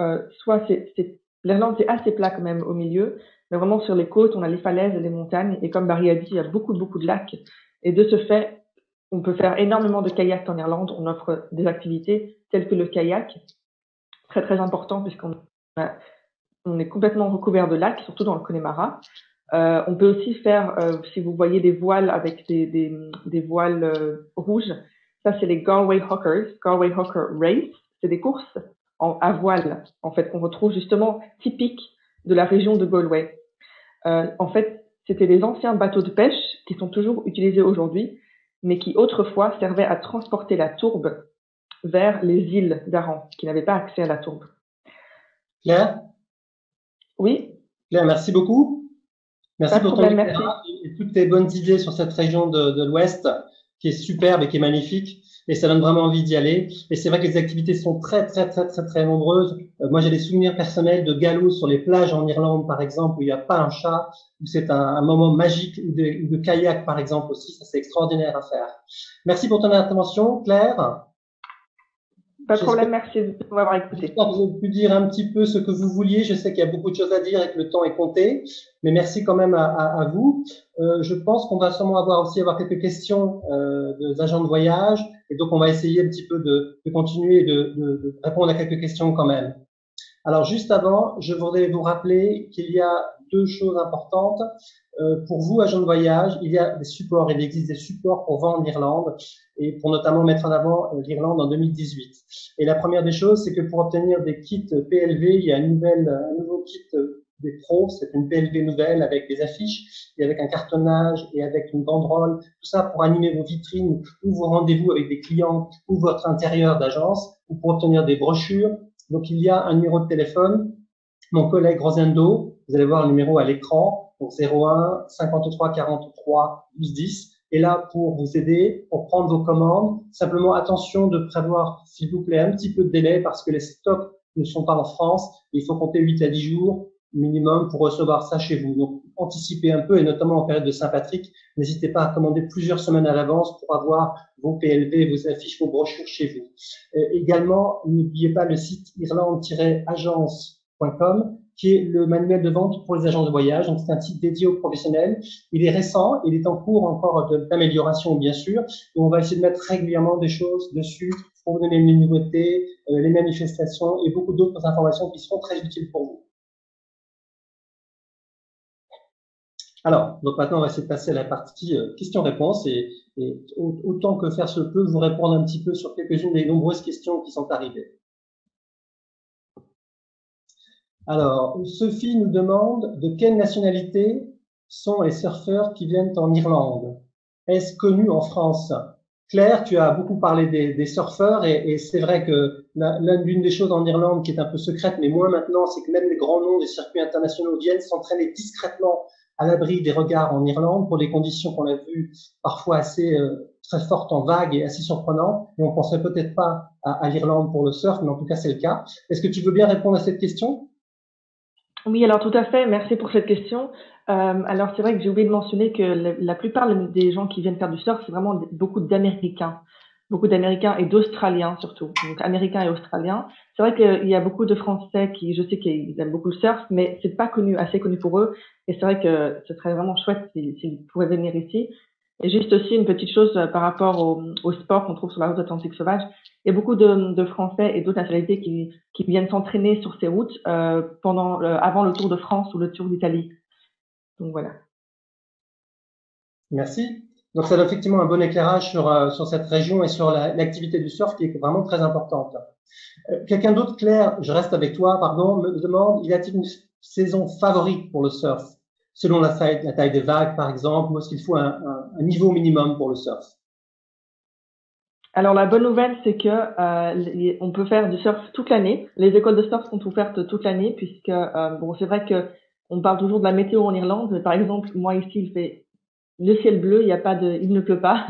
l'Irlande, c'est assez plat quand même au milieu, mais vraiment sur les côtes, on a les falaises et les montagnes. Et comme Barry a dit, il y a beaucoup de lacs. Et de ce fait, on peut faire énormément de kayak en Irlande. On offre des activités telles que le kayak, très très important puisqu'on est complètement recouvert de lacs, surtout dans le Connemara. On peut aussi faire, si vous voyez des voiles avec des voiles rouges, ça c'est les Galway Hawkers Race. C'est des courses à voile, en fait, qu'on retrouve justement typiques de la région de Galway. En fait, c'était des anciens bateaux de pêche qui sont toujours utilisés aujourd'hui, mais qui autrefois servaient à transporter la tourbe vers les îles d'Aran, qui n'avaient pas accès à la tourbe. Claire? Oui? Claire, merci beaucoup. Merci pour ton éclairage et toutes tes bonnes idées sur cette région de l'Ouest, qui est superbe et qui est magnifique. Et ça donne vraiment envie d'y aller. Et c'est vrai que les activités sont très, très, très, très, très nombreuses. Moi, j'ai des souvenirs personnels de galop sur les plages en Irlande, par exemple, où il n'y a pas un chat, où c'est un moment magique, ou de kayak, par exemple, aussi. Ça, c'est extraordinaire à faire. Merci pour ton intervention, Claire. Pas de problème, merci de m'avoir écouté. J'espère que vous avez pu dire un petit peu ce que vous vouliez. Je sais qu'il y a beaucoup de choses à dire et que le temps est compté, mais merci quand même à vous. Je pense qu'on va sûrement avoir quelques questions des agents de voyage, et donc on va essayer un petit peu de continuer de répondre à quelques questions quand même. Alors juste avant, je voudrais vous rappeler qu'il y a deux choses importantes. Pour vous, agents de voyage, il y a des supports, il existe des supports pour vendre l'Irlande et pour notamment mettre en avant l'Irlande en 2018. Et la première des choses, c'est que pour obtenir des kits PLV, il y a un nouveau kit des pros, c'est une PLV nouvelle avec des affiches et avec un cartonnage et avec une banderole, tout ça pour animer vos vitrines ou vos rendez-vous avec des clients ou votre intérieur d'agence ou pour obtenir des brochures. Donc, il y a un numéro de téléphone. Mon collègue Rosendo, vous allez voir le numéro à l'écran, donc 01 53 43 12 10. est là pour vous aider, pour prendre vos commandes. Simplement, attention de prévoir, s'il vous plaît, un petit peu de délai parce que les stocks ne sont pas en France. Il faut compter 8 à 10 jours minimum pour recevoir ça chez vous. Donc, anticipez un peu et notamment en période de Saint-Patrick, n'hésitez pas à commander plusieurs semaines à l'avance pour avoir vos PLV, vos affiches, vos brochures chez vous. Également, n'oubliez pas le site irlande-agence.com qui est le manuel de vente pour les agents de voyage. Donc, c'est un site dédié aux professionnels. Il est récent, il est en cours encore d'amélioration, bien sûr. Et on va essayer de mettre régulièrement des choses dessus pour vous donner les nouveautés, les manifestations et beaucoup d'autres informations qui seront très utiles pour vous. Alors, donc maintenant, on va essayer de passer à la partie questions-réponses et autant que faire se peut, vous répondre un petit peu sur quelques-unes des nombreuses questions qui sont arrivées. Alors, Sophie nous demande de quelle nationalité sont les surfeurs qui viennent en Irlande? Est-ce connu en France? Claire, tu as beaucoup parlé des surfeurs et c'est vrai que l'une des choses en Irlande qui est un peu secrète, mais moins maintenant, c'est que même les grands noms des circuits internationaux viennent s'entraîner discrètement à l'abri des regards en Irlande pour des conditions qu'on a vues parfois assez très fortes en vagues et assez surprenantes. Et on penserait peut-être pas à l'Irlande pour le surf, mais en tout cas c'est le cas. Est-ce que tu veux bien répondre à cette question? Oui, alors tout à fait. Merci pour cette question. Alors c'est vrai que j'ai oublié de mentionner que la plupart des gens qui viennent faire du surf, c'est vraiment beaucoup d'Américains et d'Australiens surtout. Donc Américains et Australiens. C'est vrai qu'il y a beaucoup de Français qui, je sais qu'ils aiment beaucoup le surf, mais c'est pas assez connu pour eux. Et c'est vrai que ce serait vraiment chouette s'ils pouvaient venir ici. Et juste aussi une petite chose par rapport au sport qu'on trouve sur la route atlantique sauvage. Il y a beaucoup de Français et d'autres nationalités qui viennent s'entraîner sur ces routes avant le Tour de France ou le Tour d'Italie. Donc voilà. Merci. Donc ça donne effectivement un bon éclairage sur cette région et sur l'activité du surf qui est vraiment très importante. Quelqu'un d'autre, Claire, je reste avec toi, pardon, me demande, y a-t-il une saison favorite pour le surf? Selon la taille des vagues, par exemple, ou est-ce qu'il faut un niveau minimum pour le surf? Alors la bonne nouvelle, c'est que on peut faire du surf toute l'année. Les écoles de surf sont ouvertes toute l'année, puisque bon, c'est vrai que on parle toujours de la météo en Irlande. Par exemple, moi ici, il fait le ciel bleu, il ne pleut pas,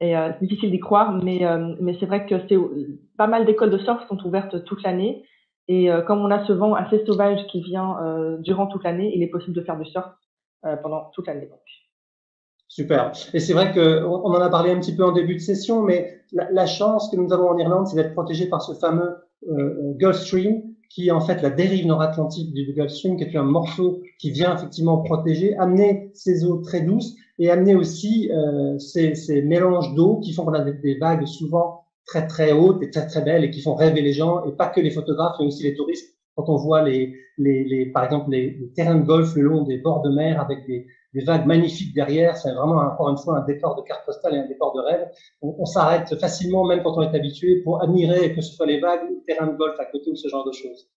et c'est difficile d'y croire, mais c'est vrai que pas mal d'écoles de surf sont ouvertes toute l'année. Et comme on a ce vent assez sauvage qui vient durant toute l'année, il est possible de faire du surf pendant toute l'année. Donc. Super. Et c'est vrai qu'on en a parlé un petit peu en début de session, mais la chance que nous avons en Irlande, c'est d'être protégé par ce fameux Gulf Stream, qui est en fait la dérive nord-atlantique du Gulf Stream, qui est un morceau qui vient effectivement protéger, amener ces eaux très douces et amener aussi ces mélanges d'eau qui font qu'on a des vagues souvent très très hautes et très très belles et qui font rêver les gens, et pas que les photographes, mais aussi les touristes. Quand on voit par exemple les terrains de golf le long des bords de mer avec des vagues magnifiques derrière, c'est vraiment encore une fois un décor de carte postale et un décor de rêve. On s'arrête facilement, même quand on est habitué, pour admirer que ce soit les vagues ou le terrain de golf à côté ou ce genre de choses.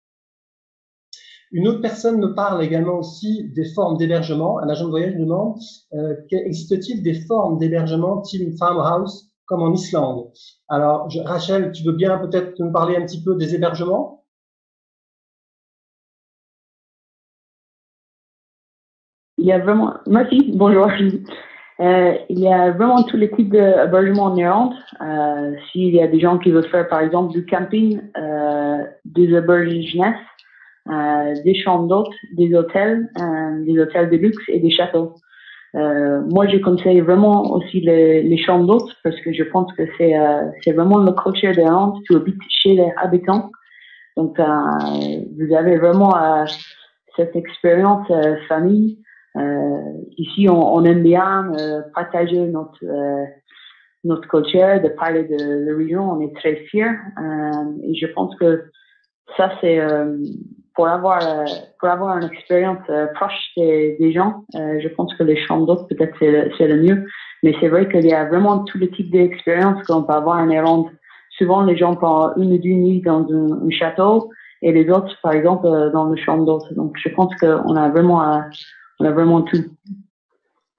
Une autre personne me parle également aussi des formes d'hébergement. Un agent de voyage demande existe-t-il des formes d'hébergement type farmhouse comme en Islande? Alors, Rachel, tu veux bien peut-être nous parler un petit peu des hébergements? Il y a vraiment, merci, bonjour. Il y a vraiment tous les types d'hébergements en Irlande. S'il y a des gens qui veulent faire, par exemple, du camping, des hébergements jeunesse, des chambres d'hôtes, des hôtels de luxe et des châteaux. Moi, je conseille vraiment aussi les chambres d'hôtes parce que je pense que c'est vraiment le culture d'Irlande. Tu habites chez les habitants. Donc, vous avez vraiment cette expérience famille. Ici, on aime bien partager notre culture, de parler de la région. On est très fiers. Et je pense que ça, c'est pour avoir une expérience proche des gens. Je pense que les chambres d'hôtes, peut-être, c'est le mieux. Mais c'est vrai qu'il y a vraiment tous les types d'expériences qu'on peut avoir en Irlande. Souvent, les gens passent 1 ou 2 nuits dans un château et les autres, par exemple, dans le chambre d'hôtes. Donc, je pense qu'on a vraiment tout.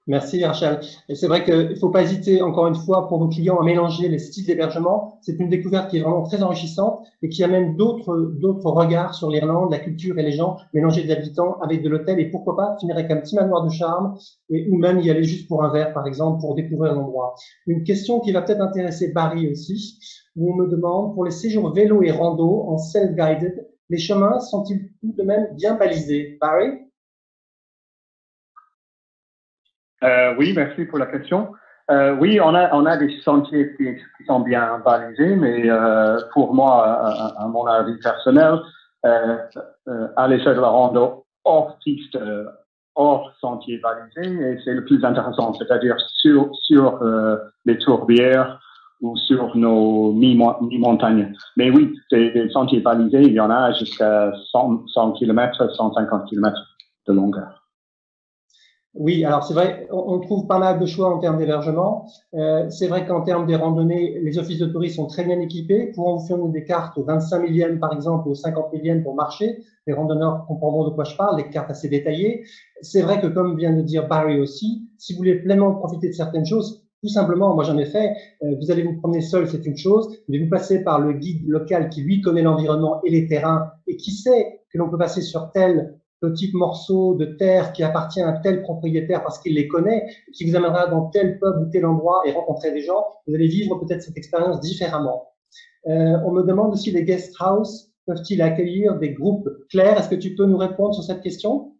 Merci Rachel. Et c'est vrai qu'il ne faut pas hésiter, encore une fois, pour vos clients à mélanger les styles d'hébergement. C'est une découverte qui est vraiment très enrichissante et qui amène d'autres regards sur l'Irlande, la culture et les gens, mélanger des habitants avec de l'hôtel et pourquoi pas finir avec un petit manoir de charme ou même y aller juste pour un verre, par exemple, pour découvrir l'endroit. Une question qui va peut-être intéresser Barry aussi, où on me demande, pour les séjours vélo et rando en self-guided, les chemins sont-ils tout de même bien balisés? Barry? Oui, merci pour la question. Oui, on a des sentiers qui sont bien balisés, mais pour moi, à mon avis personnel, aller faire de la rando hors piste, hors sentier balisé, c'est le plus intéressant, c'est-à-dire sur les tourbières ou sur nos mi-montagnes. Mais oui, des sentiers balisés, il y en a jusqu'à 100 km, 150 km de longueur. Oui, alors c'est vrai, on trouve pas mal de choix en termes d'hébergement. C'est vrai qu'en termes des randonnées, les offices de tourisme sont très bien équipés. Pourront vous fournir des cartes aux 25 000 yens, par exemple, aux 50 000 yens pour marcher. Les randonneurs comprendront de quoi je parle, des cartes assez détaillées. C'est vrai que, comme vient de dire Barry aussi, si vous voulez pleinement profiter de certaines choses, tout simplement, moi j'en ai fait, vous allez vous promener seul, c'est une chose, mais vous passez par le guide local qui, lui, connaît l'environnement et les terrains et qui sait que l'on peut passer sur tel petit morceau de terre qui appartient à un tel propriétaire parce qu'il les connaît, qui vous amènera dans tel pub ou tel endroit et rencontrer des gens, vous allez vivre peut-être cette expérience différemment. On me demande aussi les guest house peuvent-ils accueillir des groupes? Claire, est-ce que tu peux nous répondre sur cette question?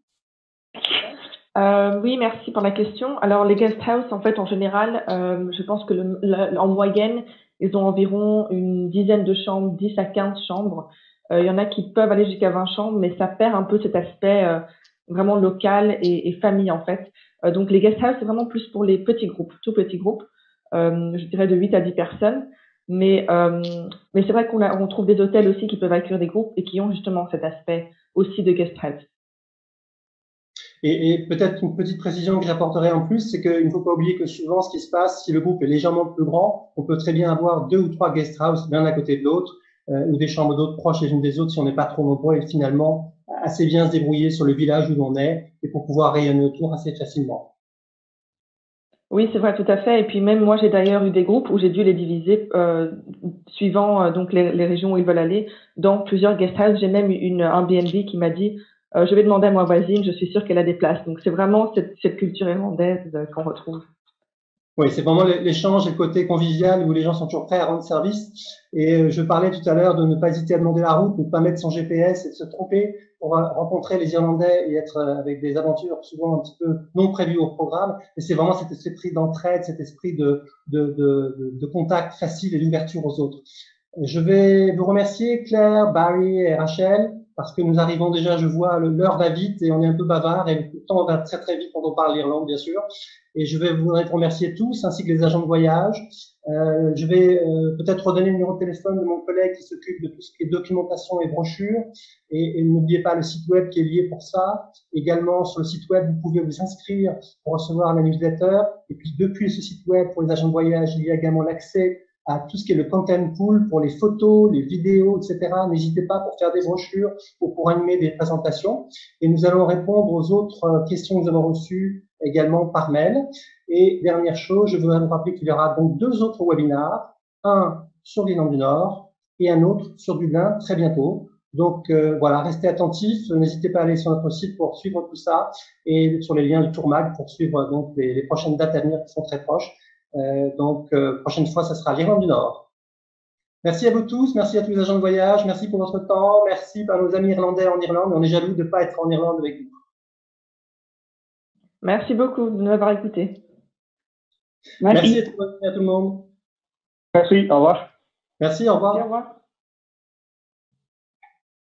Oui, merci pour la question. Alors, les guest house, en fait, en général, je pense que en moyenne, ils ont environ une dizaine de chambres, 10 à 15 chambres. Il y en a qui peuvent aller jusqu'à 20 chambres, mais ça perd un peu cet aspect vraiment local et famille, en fait. Donc, les guest house, c'est vraiment plus pour les petits groupes, tout petits groupes, je dirais de 8 à 10 personnes. Mais c'est vrai on trouve des hôtels aussi qui peuvent accueillir des groupes et qui ont justement cet aspect aussi de guest house. Et peut-être une petite précision que j'apporterai en plus, c'est qu'il ne faut pas oublier que souvent, ce qui se passe, si le groupe est légèrement plus grand, on peut très bien avoir 2 ou 3 guest house l'un à côté de l'autre, ou des chambres d'hôtes proches les unes des autres si on n'est pas trop nombreux et finalement assez bien se débrouiller sur le village où l'on est et pour pouvoir rayonner autour assez facilement. Oui, c'est vrai, tout à fait. Et puis même moi, j'ai d'ailleurs eu des groupes où j'ai dû les diviser suivant donc les régions où ils veulent aller dans plusieurs guest houses. J'ai même eu un B&B qui m'a dit je vais demander à ma voisine, je suis sûre qu'elle a des places. Donc c'est vraiment cette culture irlandaise qu'on retrouve. Oui, c'est vraiment l'échange et le côté convivial où les gens sont toujours prêts à rendre service. Et je parlais tout à l'heure de ne pas hésiter à demander la route, de ne pas mettre son GPS et de se tromper pour rencontrer les Irlandais et être avec des aventures souvent un petit peu non prévues au programme. Et c'est vraiment cet esprit d'entraide, cet esprit de contact facile et d'ouverture aux autres. Je vais vous remercier, Claire, Barry et Rachel, parce que nous arrivons déjà, je vois, l'heure va vite et on est un peu bavard et le temps va très très vite quand on parle l'Irlande, bien sûr. Et je voudrais te remercier tous, ainsi que les agents de voyage. Je vais peut-être redonner le numéro de téléphone de mon collègue qui s'occupe de tout ce qui est documentation et brochures. Et n'oubliez pas le site web qui est lié pour ça. Également, sur le site web, vous pouvez vous inscrire pour recevoir la newsletter. Et puis, depuis ce site web, pour les agents de voyage, il y a également l'accès à tout ce qui est le content pool pour les photos, les vidéos, etc. N'hésitez pas pour faire des brochures ou pour animer des présentations. Et nous allons répondre aux autres questions que nous avons reçues également par mail. Et dernière chose, je voudrais vous rappeler qu'il y aura donc 2 autres webinars, un sur l'Irlande du Nord et un autre sur Dublin très bientôt. Donc voilà, restez attentifs, n'hésitez pas à aller sur notre site pour suivre tout ça et sur les liens du Tourmag pour suivre donc les prochaines dates à venir qui sont très proches. Prochaine fois, ça sera l'Irlande du Nord. Merci à vous tous, merci à tous les agents de voyage, merci pour votre temps, merci à nos amis irlandais en Irlande. On est jaloux de ne pas être en Irlande avec vous. Merci beaucoup de nous avoir écoutés. Merci à tout le monde. Merci, au revoir. Merci, au revoir. Merci, au revoir.